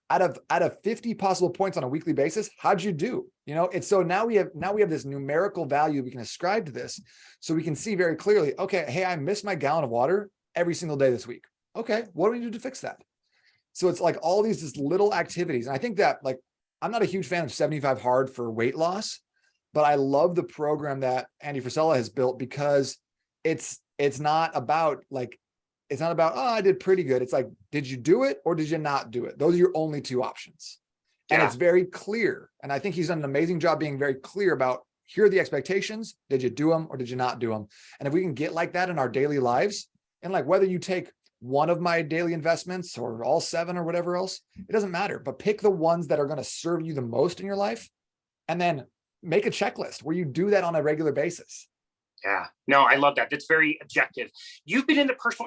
Out of 50 possible points on a weekly basis, how'd you do? It's so now we have this numerical value we can ascribe to this. So we can see very clearly, okay, hey, I missed my gallon of water every single day this week. Okay, what do we do to fix that? So it's like all these just little activities. And I think that, like, I'm not a huge fan of 75 hard for weight loss, but I love the program that Andy Frisella has built because it's not about oh, I did pretty good. It's like, did you do it or did you not do it? Those are your only 2 options. And it's very clear. And I think he's done an amazing job being very clear about, here are the expectations. Did you do them or did you not do them? And if we can get like that in our daily lives, and like whether you take one of my daily investments or all 7 or whatever else, it doesn't matter, but pick the ones that are going to serve you the most in your life. And then make a checklist where you do that on a regular basis. Yeah, no, I love that. That's very objective. You've been in the personal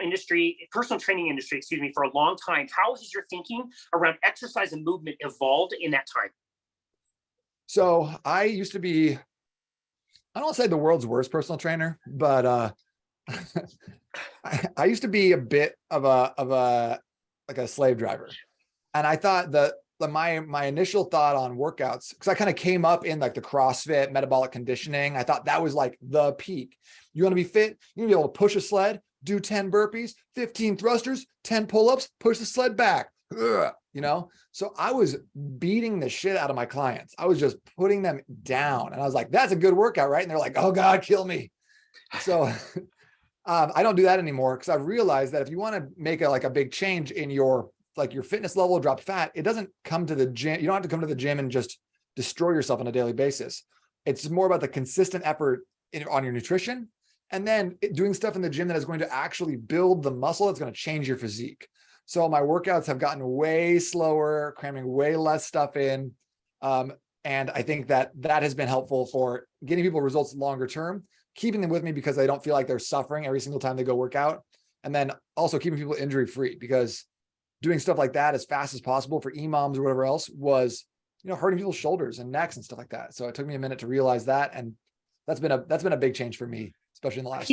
training industry, for a long time. How has your thinking around exercise and movement evolved in that time? So I used to be, I don't want to say the world's worst personal trainer, but I used to be a bit of a slave driver. And I thought that my initial thought on workouts, because I kind of came up in like the CrossFit metabolic conditioning, I thought that was like the peak. You want to be fit, you want to be able to push a sled, do 10 burpees, 15 thrusters, 10 pull-ups, push the sled back. So I was beating the shit out of my clients. I was just putting them down. And I was like, that's a good workout, right? And they're like, oh God, kill me. So I don't do that anymore, because I've realized that if you want to make a big change in your fitness level, drop fat, it doesn't come to the gym. You don't have to come to the gym and just destroy yourself on a daily basis. It's more about the consistent effort on your nutrition, and then doing stuff in the gym that is going to actually build the muscle that's going to change your physique. So my workouts have gotten way slower, cramming way less stuff in. And I think that has been helpful for getting people results longer term, keeping them with me because they don't feel like they're suffering every single time they go work out. And then also keeping people injury free, because doing stuff like that as fast as possible for EMOMs or whatever else was, hurting people's shoulders and necks and stuff like that. So it took me a minute to realize that. And that's been a big change for me, especially in the last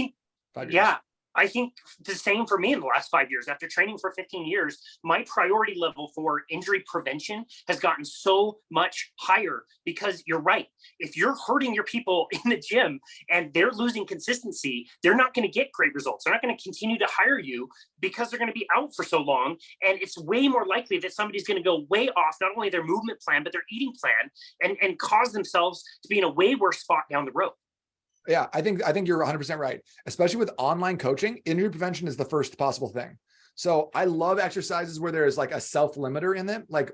5 years. Yeah. I think the same for me in the last 5 years. After training for 15 years, my priority level for injury prevention has gotten so much higher, because you're right. If you're hurting your people in the gym and they're losing consistency, they're not going to get great results. They're not going to continue to hire you because they're going to be out for so long. And it's way more likely that somebody's going to go way off not only their movement plan, but their eating plan, and cause themselves to be in a way worse spot down the road. Yeah, I think you're 100% right. Especially with online coaching, injury prevention is the first possible thing. So I love exercises where there's like a self-limiter in them. Like,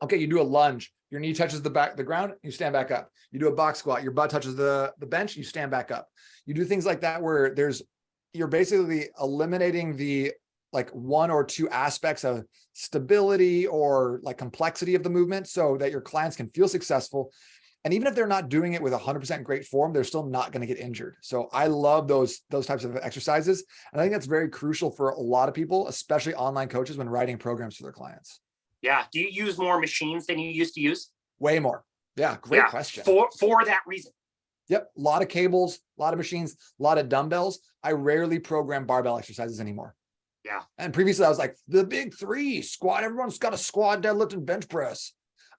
okay, you do a lunge, your knee touches the ground, you stand back up. You do a box squat, your butt touches the bench, you stand back up. You do things like that where you're basically eliminating the like 1 or 2 aspects of stability or like complexity of the movement, so that your clients can feel successful. And even if they're not doing it with 100% great form, they're still not going to get injured. So I love those types of exercises. And I think that's very crucial for a lot of people, especially online coaches, when writing programs for their clients. Yeah. Do you use more machines than you used to use? Way more. Yeah. Great question. For that reason. Yep. A lot of cables, a lot of machines, a lot of dumbbells. I rarely program barbell exercises anymore. Yeah. And previously I was like, the big 3: squat. Everyone's got a squat, deadlift, and bench press.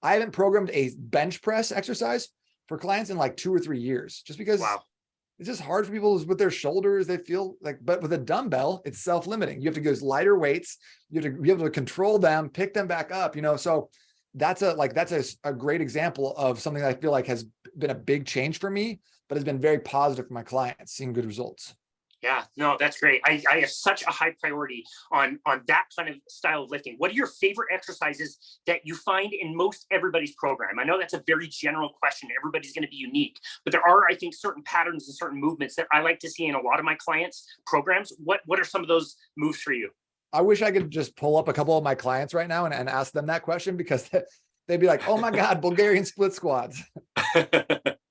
I haven't programmed a bench press exercise for clients in like 2 or 3 years, just because it's just hard for people with their shoulders. They feel like, but with a dumbbell, it's self-limiting. You have to go lighter weights. You have to be able to control them, pick them back up, so that's a great example of something that I feel like has been a big change for me, but has been very positive for my clients, seeing good results. Yeah, no, that's great. I have such a high priority on that kind of style of lifting. What are your favorite exercises that you find in most everybody's program? I know that's a very general question. Everybody's going to be unique, but there are, I think, certain patterns and certain movements that I like to see in a lot of my clients' programs. What are some of those moves for you? I wish I could just pull up a couple of my clients right now and ask them that question, because they'd be like, oh my God, Bulgarian split squats.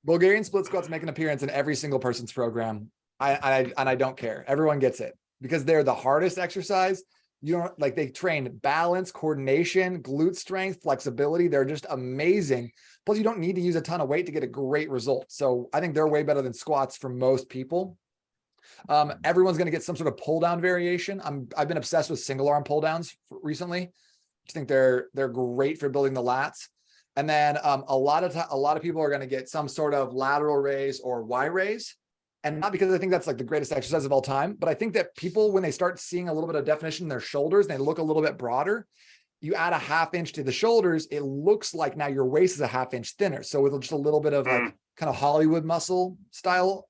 Bulgarian split squats make an appearance in every single person's program. I don't care. Everyone gets it because they're the hardest exercise. You don't like, they train balance, coordination, glute strength, flexibility. They're just amazing. Plus you don't need to use a ton of weight to get a great result. So I think they're way better than squats for most people. Everyone's going to get some sort of pull down variation. I've been obsessed with single arm pull downs recently. I think they're great for building the lats. And then a lot of people are going to get some sort of lateral raise or Y raise. And not because I think that's like the greatest exercise of all time, but I think that people, when they start seeing a little bit of definition in their shoulders, they look a little bit broader. You add a half inch to the shoulders, it looks like now your waist is a half inch thinner. So with just a little bit of like kind of Hollywood muscle style.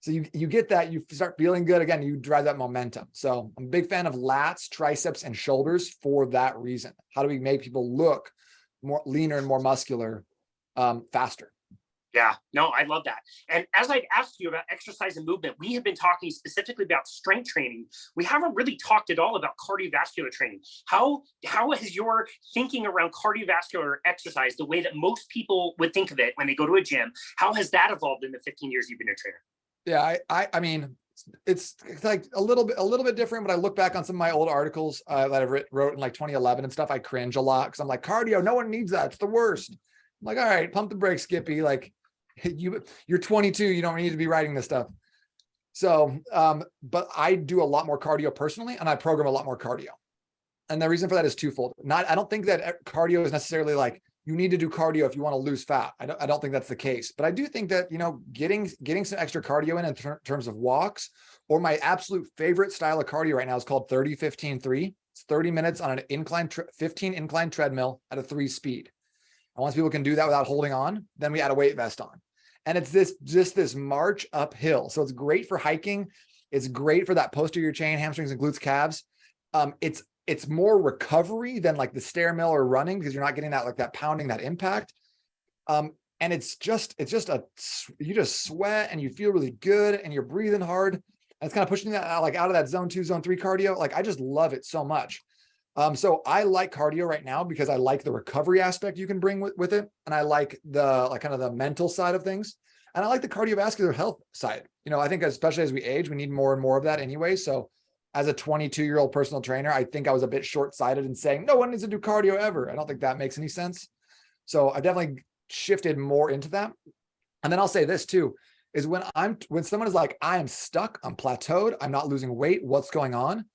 So you get that, you start feeling good again, you drive that momentum. So I'm a big fan of lats, triceps, and shoulders for that reason. How do we make people look more leaner and more muscular faster? Yeah, no, I love that. And as I'd asked you about exercise and movement, we have been talking specifically about strength training. We haven't really talked at all about cardiovascular training. How has your thinking around cardiovascular exercise, the way that most people would think of it when they go to a gym, how has that evolved in the 15 years you've been a trainer? Yeah, I mean, it's like a little bit different, but I look back on some of my old articles that I've wrote in like 2011 and stuff. I cringe a lot because I'm like, cardio, no one needs that. It's the worst. I'm like, all right, pump the brakes, Skippy. Like, you're 22, you don't need to be writing this stuff. So, but I do a lot more cardio personally, and I program a lot more cardio. And the reason for that is twofold. I don't think that cardio is necessarily like, you need to do cardio if you want to lose fat. I don't think that's the case, but I do think that, getting some extra cardio in terms of walks, or my absolute favorite style of cardio right now is called 30-15-3. It's 30 minutes on an 15 incline treadmill at a 3 speed. And once people can do that without holding on, then we add a weight vest on. And it's this march uphill. So it's great for hiking. It's great for that posterior chain, hamstrings and glutes, calves. It's more recovery than like the stair mill or running, because you're not getting that, like that pounding, that impact. And you just sweat and you feel really good and you're breathing hard. And it's kind of pushing that out of that zone 2, zone 3 cardio. Like, I just love it so much. So I like cardio right now because I like the recovery aspect you can bring with it. And I like kind of the mental side of things. And I like the cardiovascular health side. I think especially as we age, we need more and more of that anyway. So as a 22-year-old personal trainer, I think I was a bit short-sighted in saying no one needs to do cardio ever. I don't think that makes any sense. So I definitely shifted more into that. And then I'll say this too, is when someone is like, I am stuck, I'm plateaued, I'm not losing weight, what's going on?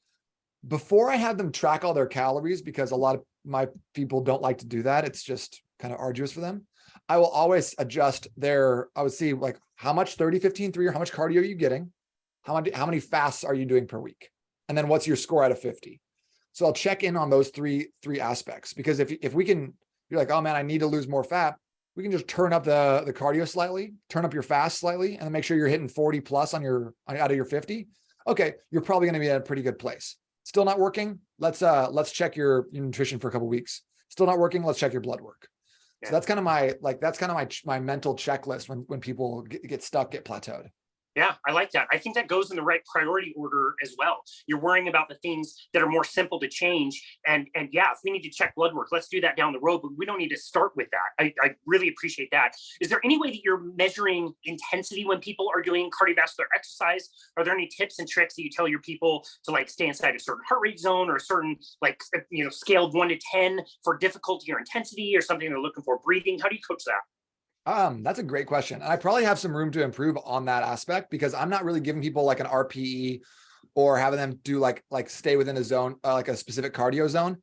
Before I have them track all their calories, because a lot of my people don't like to do that, it's just kind of arduous for them, I will always adjust I would see like, how much 30-15-3 or how much cardio are you getting? How many fasts are you doing per week? And then what's your score out of 50? So I'll check in on those three aspects, because if we can, you're like, oh man, I need to lose more fat, we can just turn up the cardio slightly, turn up your fast slightly, and then make sure you're hitting 40 plus out of your 50. Okay, you're probably going to be at a pretty good place. Still not working? Let's check your nutrition for a couple of weeks. Still not working? Let's check your blood work. Yeah. So that's kind of my mental checklist when people get stuck, get plateaued. Yeah, I like that. I think that goes in the right priority order as well. You're worrying about the things that are more simple to change. And yeah, if we need to check blood work, let's do that down the road, but we don't need to start with that. I really appreciate that. Is there any way that you're measuring intensity when people are doing cardiovascular exercise? Are there any tips and tricks that you tell your people to like stay inside a certain heart rate zone, or a certain scale of 1 to 10 for difficulty or intensity, or something they're looking for, breathing? How do you coach that? That's a great question. And I probably have some room to improve on that aspect, because I'm not really giving people like an RPE or having them do like stay within a zone, like a specific cardio zone.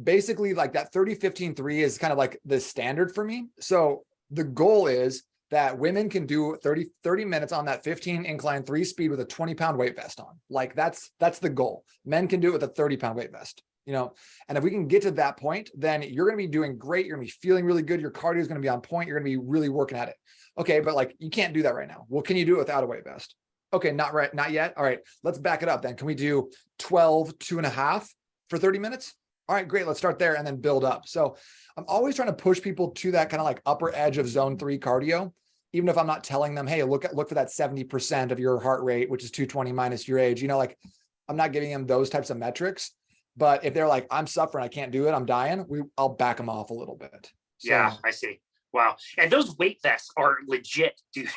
Basically, like that 30-15-3 is kind of like the standard for me. So the goal is that women can do 30 minutes on that 15 incline 3 speed with a 20-pound weight vest on. Like that's the goal. Men can do it with a 30-pound weight vest. And if we can get to that point, then you're going to be doing great. You're going to be feeling really good. Your cardio is going to be on point. You're going to be really working at it. Okay. But like, you can't do that right now. Well, can you do it without a weight vest? Okay. Not yet. All right. Let's back it up then. Can we do 2.5 for 30 minutes? All right, great. Let's start there and then build up. So I'm always trying to push people to that kind of like upper edge of zone 3 cardio, even if I'm not telling them, hey, look for that 70% of your heart rate, which is 220 minus your age. I'm not giving them those types of metrics. But if they're like, I'm suffering, I can't do it, I'm dying, I'll back them off a little bit. So, yeah, I see. Wow. And those weight vests are legit, dude.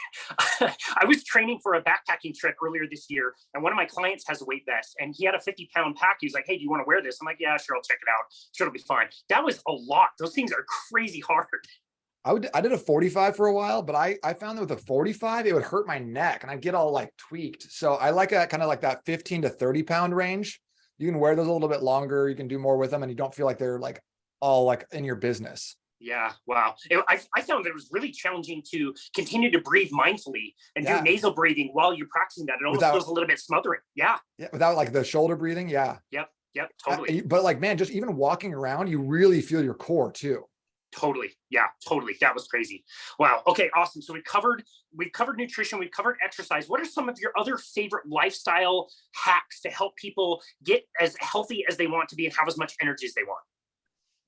I was training for a backpacking trip earlier this year, and one of my clients has a weight vest, and he had a 50-pound pack. He was like, hey, do you want to wear this? I'm like, yeah, sure, I'll check it out. Sure, it'll be fine. That was a lot. Those things are crazy hard. I did a 45 for a while, but I found that with a 45, it would hurt my neck and I'd get all like tweaked. So I like a kind of like that 15 to 30 pound range. You can wear those a little bit longer. You can do more with them and you don't feel like they're like all like in your business. Yeah. Wow. I found that it was really challenging to continue to breathe mindfully and do nasal breathing while you're practicing that. It almost feels a little bit smothering. Yeah. Without like the shoulder breathing. Yeah. Yep. Totally. But like, man, just even walking around, you really feel your core too. Totally. Yeah, totally. That was crazy. Wow. Okay. Awesome. So we've covered nutrition. We've covered exercise. What are some of your other favorite lifestyle hacks to help people get as healthy as they want to be and have as much energy as they want?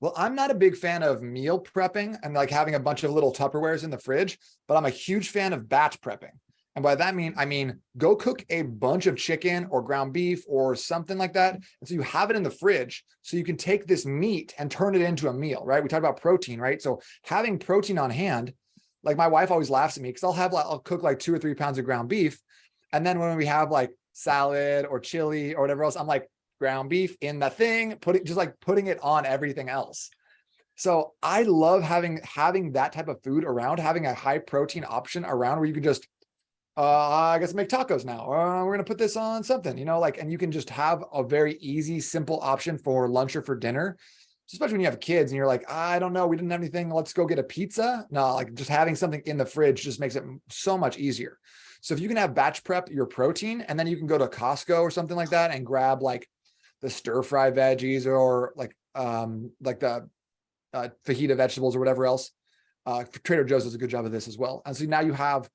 Well, I'm not a big fan of meal prepping and like having a bunch of little Tupperwares in the fridge, but I'm a huge fan of batch prepping. And by that I mean, go cook a bunch of chicken or ground beef or something like that. And so you have it in the fridge so you can take this meat and turn it into a meal, right? We talked about protein, right? So having protein on hand, like my wife always laughs at me because I'll cook like 2 or 3 pounds of ground beef. And then when we have like salad or chili or whatever else, I'm like, ground beef in the thing, putting it on everything else. So I love having that type of food around, having a high protein option around where you can just, I guess make tacos now. We're going to put this on something, and you can just have a very easy, simple option for lunch or for dinner, especially when you have kids and you're like, I don't know, we didn't have anything. Let's go get a pizza. No, like just having something in the fridge just makes it so much easier. So if you can have batch prep your protein and then you can go to Costco or something like that and grab like the stir fry veggies or like the fajita vegetables or whatever else. Trader Joe's does a good job of this as well. And so now you have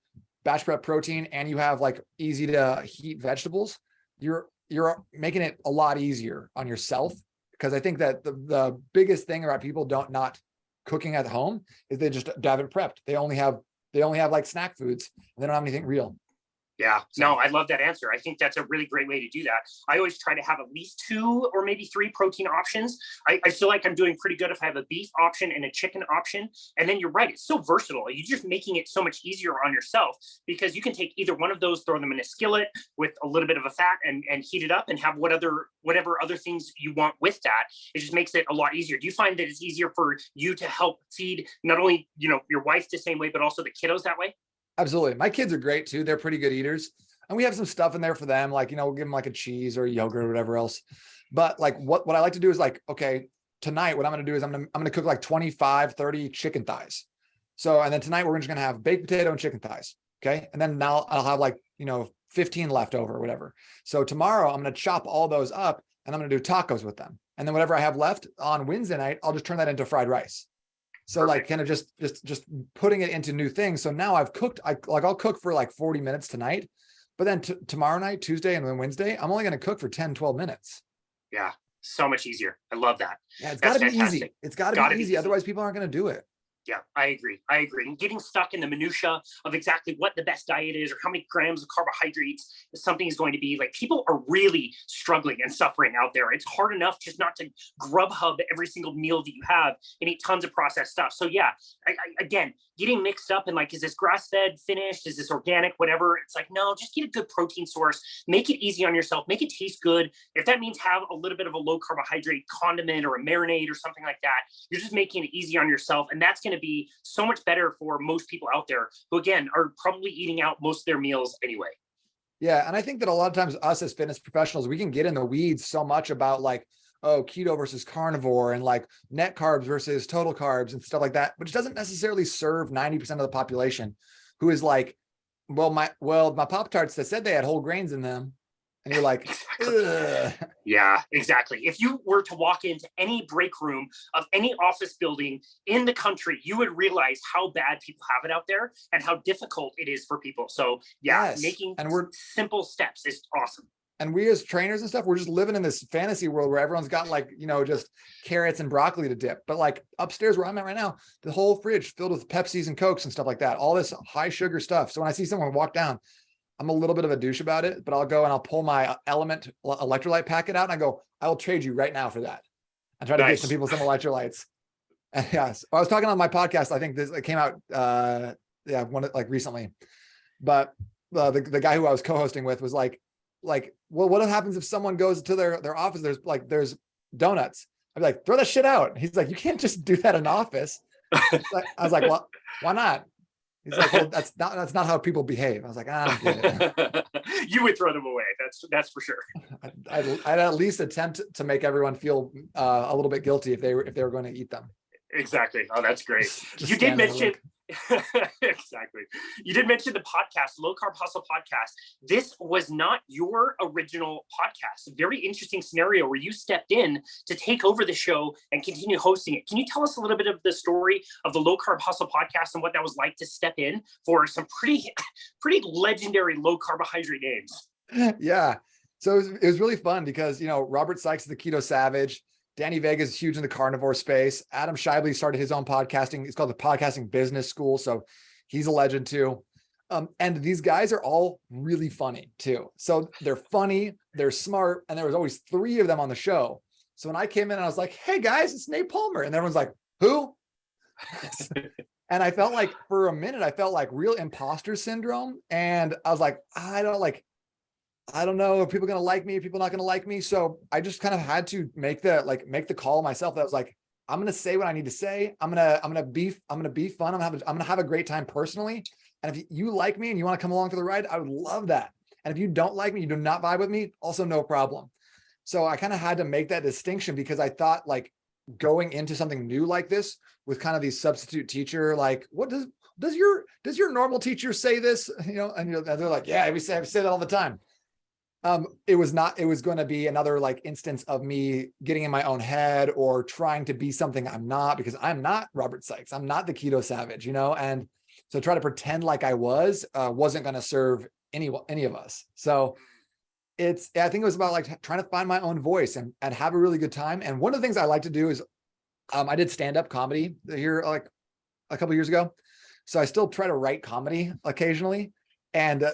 batch prep protein and you have like easy to heat vegetables. You're making it a lot easier on yourself, because I think that the biggest thing about people not cooking at home is they just have it prepped. They only have like snack foods and they don't have anything real. Yeah, no, I love that answer. I think that's a really great way to do that. I always try to have at least 2 or maybe 3 protein options. I feel like I'm doing pretty good if I have a beef option and a chicken option. And then you're right, it's so versatile. You're just making it so much easier on yourself because you can take either one of those, throw them in a skillet with a little bit of a fat and heat it up and have whatever other things you want with that. It just makes it a lot easier. Do you find that it's easier for you to help feed not only, your wife the same way, but also the kiddos that way? Absolutely. My kids are great too. They're pretty good eaters. And we have some stuff in there for them. Like, we'll give them like a cheese or a yogurt or whatever else. But like what I like to do is like, okay, tonight, what I'm going to do is I'm going to cook like 25, 30 chicken thighs. So, and then tonight we're just going to have baked potato and chicken thighs. Okay. And then now I'll have like, 15 left over or whatever. So tomorrow I'm going to chop all those up and I'm going to do tacos with them. And then whatever I have left on Wednesday night, I'll just turn that into fried rice. So Perfect. Like kind of just putting it into new things. So now I've cooked, I'll cook for like 40 minutes tonight, but then tomorrow night, Tuesday, and then Wednesday, I'm only going to cook for 10, 12 minutes. Yeah. So much easier. I love that. Yeah. It's got to be easy. It's got to be easy. Otherwise people aren't going to do it. Yeah, I agree. And getting stuck in the minutia of exactly what the best diet is or how many grams of carbohydrates something is going to be, like, people are really struggling and suffering out there. It's hard enough just not to Grubhub every single meal that you have and eat tons of processed stuff. So yeah, again, getting mixed up and like, is this grass-fed finished? Is this organic? Whatever. It's like, no, just get a good protein source. Make it easy on yourself. Make it taste good. If that means have a little bit of a low carbohydrate condiment or a marinade or something like that, you're just making it easy on yourself. And that's going to be so much better for most people out there who, again, are probably eating out most of their meals anyway. Yeah. And I think that a lot of times us as fitness professionals, we can get in the weeds so much about like, oh, keto versus carnivore and like net carbs versus total carbs and stuff like that, which doesn't necessarily serve 90% of the population who is like, my Pop-Tarts that said they had whole grains in them. And you're like, ugh. Yeah, exactly. If you were to walk into any break room of any office building in the country, you would realize how bad people have it out there and how difficult it is for people. So yeah, yes. Making simple steps is awesome. And we as trainers and stuff, we're just living in this fantasy world where everyone's got like, just carrots and broccoli to dip. But like upstairs where I'm at right now, the whole fridge filled with Pepsis and Cokes and stuff like that, all this high sugar stuff. So when I see someone walk down, I'm a little bit of a douche about it, but I'll go and I'll pull my Element electrolyte packet out and I go, I will trade you right now for that. I try to get some people some electrolytes. Yes, I was talking on my podcast. I think it came out, recently. But the guy who I was co-hosting with was like, well, what happens if someone goes to their office? There's donuts. I'd be like, throw that shit out. He's like, you can't just do that in office. I was like, well, why not? He's like, well, that's not how people behave. I was like, I don't get it. You would throw them away. That's for sure. I'd at least attempt to make everyone feel a little bit guilty if they were going to eat them. Exactly. Oh, that's great. You did mention exactly. You did mention the podcast, Low Carb Hustle Podcast. This was not your original podcast. A very interesting scenario where you stepped in to take over the show and continue hosting it. Can you tell us a little bit of the story of the Low Carb Hustle Podcast and what that was like to step in for some pretty legendary low carbohydrate names? Yeah. So it was really fun because, Robert Sykes is the keto savage. Danny Vega is huge in the carnivore space. Adam Shively started his own podcasting. It's called the Podcasting Business School. So he's a legend too. And these guys are all really funny too. So they're funny, they're smart, and there was always 3 of them on the show. So when I came in, I was like, hey guys, it's Nate Palmer. And everyone's like, who? And I felt like for a minute, I felt like real imposter syndrome. And I was like, I don't know if people are going to like me, if people are not going to like me. So I just kind of had to make the call myself. That was like, I'm going to say what I need to say. I'm going to be fun. I'm going to have a great time personally. And if you like me and you want to come along for the ride, I would love that. And if you don't like me, you do not vibe with me, also no problem. So I kind of had to make that distinction because I thought like going into something new like this with kind of these substitute teacher, like what does your normal teacher say this, and they're like, yeah, we say that all the time. It was going to be another like instance of me getting in my own head or trying to be something I'm not, because I'm not Robert Sykes. I'm not the keto savage, and so try to pretend like I wasn't going to serve any of us. So I think it was about like trying to find my own voice and have a really good time. And one of the things I like to do is, I did stand-up comedy here like a couple of years ago. So I still try to write comedy occasionally. And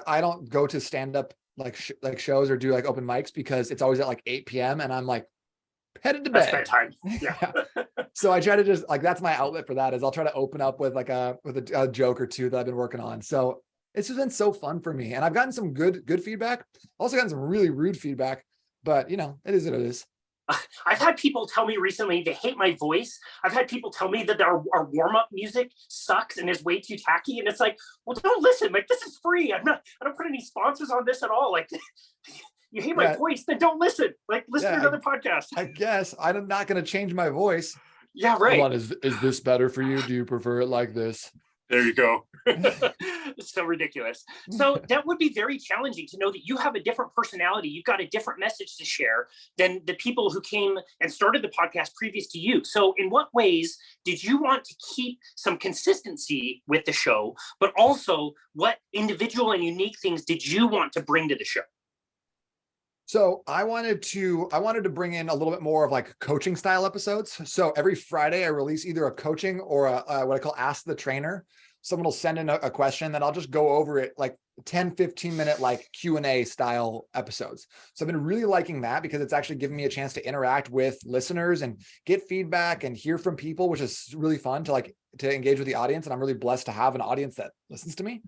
I don't go to stand-up like shows or do like open mics because it's always at like 8 p.m. and I'm like headed to bed. That's bedtime. Yeah. So I try to just like, that's my outlet for that, is I'll try to open up with a joke or two that I've been working on. So it's just been so fun for me. And I've gotten some good feedback. Also gotten some really rude feedback, but it is what it is. I've had people tell me recently they hate my voice. I've had people tell me that our warm-up music sucks and is way too tacky. And it's like, well, don't listen. Like, this is free. I don't put any sponsors on this at all. Like, you hate my voice, then don't listen. Like, listen to another podcast. I guess I'm not going to change my voice. Yeah, right. Hold on, is this better for you? Do you prefer it like this? There you go. It's so ridiculous. So that would be very challenging to know that you have a different personality. You've got a different message to share than the people who came and started the podcast previous to you. So in what ways did you want to keep some consistency with the show, but also what individual and unique things did you want to bring to the show? So I wanted to bring in a little bit more of like coaching style episodes. So every Friday I release either a coaching or what I call Ask the Trainer. Someone will send in a question, then I'll just go over it like 10, 15 minute like Q&A style episodes. So I've been really liking that because it's actually giving me a chance to interact with listeners and get feedback and hear from people, which is really fun to engage with the audience. And I'm really blessed to have an audience that listens to me.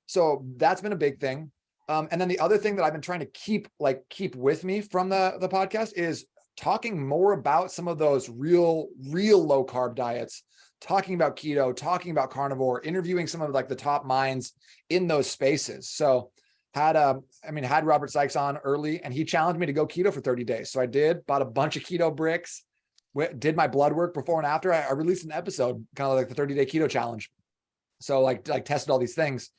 So that's been a big thing. And then the other thing that I've been trying to keep with me from the podcast is talking more about some of those real low carb diets, talking about keto, talking about carnivore, interviewing some of like the top minds in those spaces. So had Robert Sykes on early and he challenged me to go keto for 30 days. So I bought a bunch of keto bricks, did my blood work before and after. I released an episode, kind of like the 30-day keto challenge. So like tested all these things.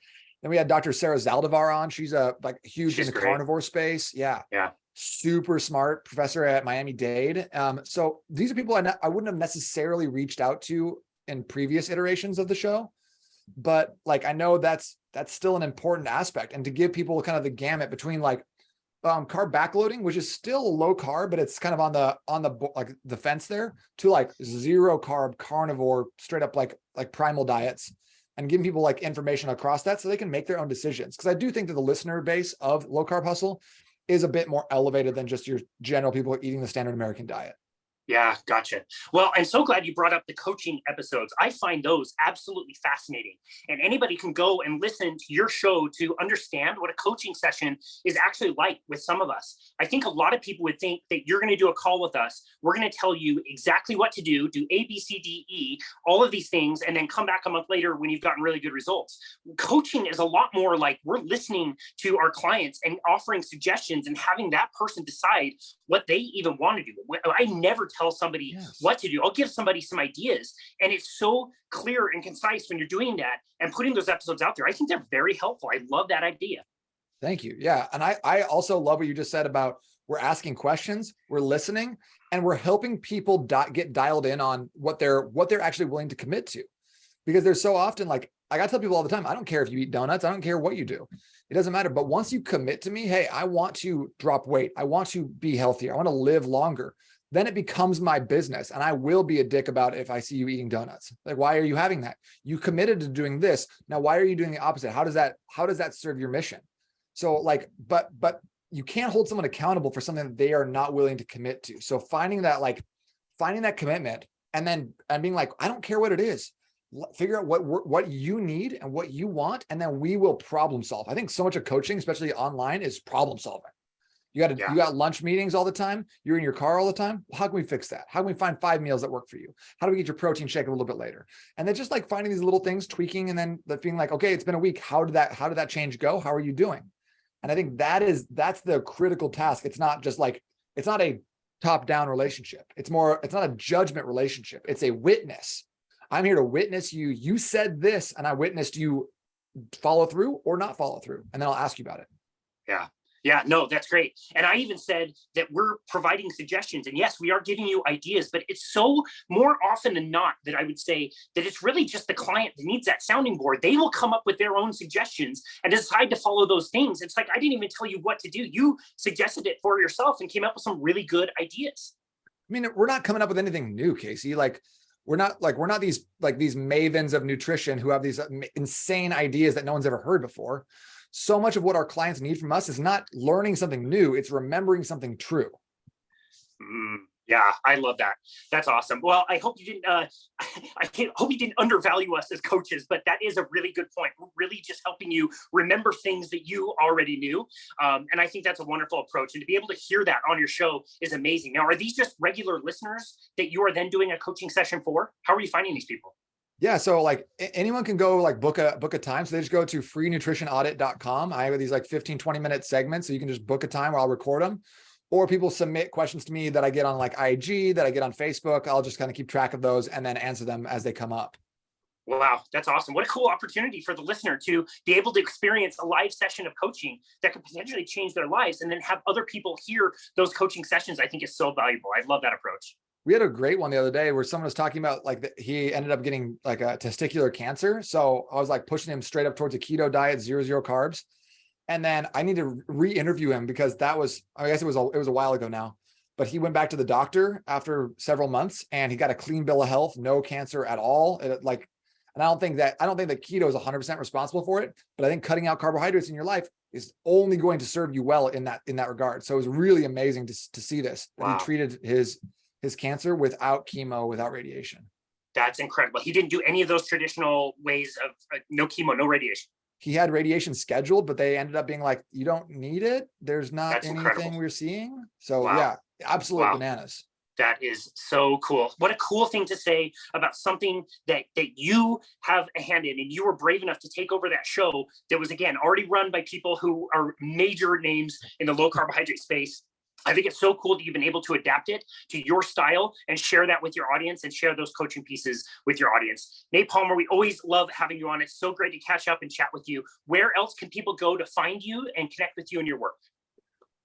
Then we had Dr. Sarah Zaldivar on. She's huge in the carnivore space. Yeah. Super smart professor at Miami-Dade. So these are people I wouldn't have necessarily reached out to in previous iterations of the show, but like, I know that's still an important aspect, and to give people kind of the gamut between like carb backloading, which is still low carb, but it's kind of on the fence there, to like zero carb carnivore, straight up like primal diets, and giving people like information across that so they can make their own decisions. Because I do think that the listener base of Low Carb Hustle is a bit more elevated than just your general people eating the standard American diet. Yeah, gotcha. Well, I'm so glad you brought up the coaching episodes. I find those absolutely fascinating. And anybody can go and listen to your show to understand what a coaching session is actually like with some of us. I think a lot of people would think that you're going to do a call with us. We're going to tell you exactly what to do A, B, C, D, E, all of these things, and then come back a month later when you've gotten really good results. Coaching is a lot more like we're listening to our clients and offering suggestions and having that person decide what they even want to do. I never tell somebody what to do. I'll give somebody some ideas. And it's so clear and concise when you're doing that and putting those episodes out there. I think they're very helpful. I love that idea. Thank you. Yeah. And I also love what you just said about we're asking questions, we're listening, and we're helping people get dialed in on what they're actually willing to commit to. Because there's so often, like, I got to tell people all the time, I don't care if you eat donuts. I don't care what you do. It doesn't matter. But once you commit to me, hey, I want to drop weight. I want to be healthier. I want to live longer. Then it becomes my business. And I will be a dick about it if I see you eating donuts. Like, why are you having that? You committed to doing this. Now, why are you doing the opposite? How does that serve your mission? So like, but you can't hold someone accountable for something that they are not willing to commit to. So finding that commitment and being like, I don't care what it is. Figure out what you need and what you want, and then we will problem solve. I think so much of coaching, especially online, is problem solving. You got lunch meetings all the time. You're in your car all the time. How can we fix that? How can we find 5 meals that work for you? How do we get your protein shake a little bit later? And then just like finding these little things, tweaking, and then being like, okay, it's been a week. How did that change go? How are you doing? And I think that's the critical task. It's not a top-down relationship. It's not a judgment relationship. It's a witness. I'm here to witness you. You said this, and I witnessed you follow through or not follow through. And then I'll ask you about it. Yeah. Yeah, no, that's great. And I even said that we're providing suggestions. And yes, we are giving you ideas, but it's so more often than not that I would say that it's really just the client that needs that sounding board. They will come up with their own suggestions and decide to follow those things. It's like, I didn't even tell you what to do. You suggested it for yourself and came up with some really good ideas. I mean, we're not coming up with anything new, Casey. We're not these mavens of nutrition who have these insane ideas that no one's ever heard before. So much of what our clients need from us is not learning something new. It's remembering something true. Yeah, I love that. That's awesome. Well, I hope you didn't, hope you didn't undervalue us as coaches, but that is a really good point. We're really just helping you remember things that you already knew. And I think that's a wonderful approach. And to be able to hear that on your show is amazing. Now, are these just regular listeners that you are then doing a coaching session for? How are you finding these people? Yeah. So like anyone can go like book a time. So they just go to freenutritionaudit.com. I have these like 15-20 minute segments. So you can just book a time where I'll record them, or people submit questions to me that I get on like IG, that I get on Facebook. I'll just kind of keep track of those and then answer them as they come up. Wow, that's awesome. What a cool opportunity for the listener to be able to experience a live session of coaching that could potentially change their lives, and then have other people hear those coaching sessions. I think is so valuable. I love that approach. We had a great one the other day where someone was talking about like he ended up getting like a testicular cancer. So I was like pushing him straight up towards a keto diet, zero carbs. And then I need to re-interview him because I guess it was a while ago now, but he went back to the doctor after several months and he got a clean bill of health, no cancer at all. And I don't think that keto is 100% responsible for it, but I think cutting out carbohydrates in your life is only going to serve you well in that regard. So it was really amazing to see this. Wow. He treated his cancer without chemo, without radiation. That's incredible. He didn't do any of those traditional ways of no chemo, no radiation. He had radiation scheduled, but they ended up being like, you don't need it. There's not That's anything incredible. We're seeing. So yeah, absolute bananas. That is so cool. What a cool thing to say about something that you have a hand in, and you were brave enough to take over that show that was, again, already run by people who are major names in the low carbohydrate space. I think it's so cool that you've been able to adapt it to your style and share that with your audience and share those coaching pieces with your audience. Nate Palmer, we always love having you on. It's so great to catch up and chat with you. Where else can people go to find you and connect with you and your work?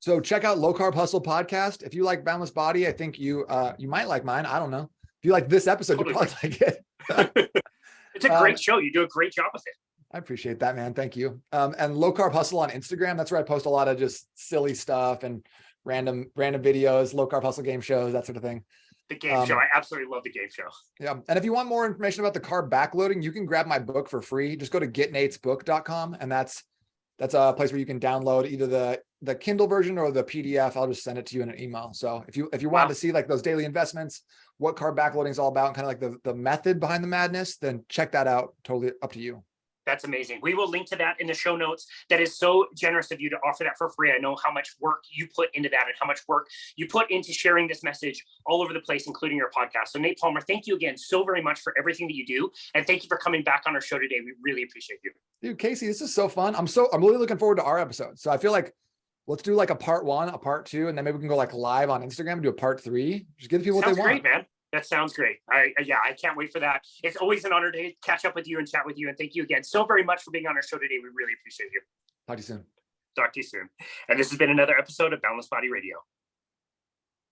So check out Low Carb Hustle Podcast. If you like Boundless Body, I think you might like mine. I don't know. If you like this episode, totally. You'll probably like it. It's a great show. You do a great job with it. I appreciate that, man. Thank you. And Low Carb Hustle on Instagram. That's where I post a lot of just silly stuff and random videos, low carb hustle game shows, that sort of thing. The game show. I absolutely love the game show. Yeah. And if you want more information about the carb backloading, you can grab my book for free. Just go to getnatesbook.com. And that's That's a place where you can download either the Kindle version or the PDF. I'll just send it to you in an email. So if you want to see like those daily investments, what carb backloading is all about, and kind of like the method behind the madness, then check that out. Totally up to you. That's amazing. We will link to that in the show notes. That is so generous of you to offer that for free. I know how much work you put into that and how much work you put into sharing this message all over the place, including your podcast. So Nate Palmer, thank you again so very much for everything that you do. And thank you for coming back on our show today. We really appreciate you. Dude, Casey, this is so fun. I'm really looking forward to our episode. So I feel like let's do like a part 1, a part 2, and then maybe we can go like live on Instagram and do a part 3. Just give the people what they want. Sounds great, man. That sounds great. I can't wait for that. It's always an honor to catch up with you and chat with you. And thank you again so very much for being on our show today. We really appreciate you. Talk to you soon. Talk to you soon. And this has been another episode of Boundless Body Radio.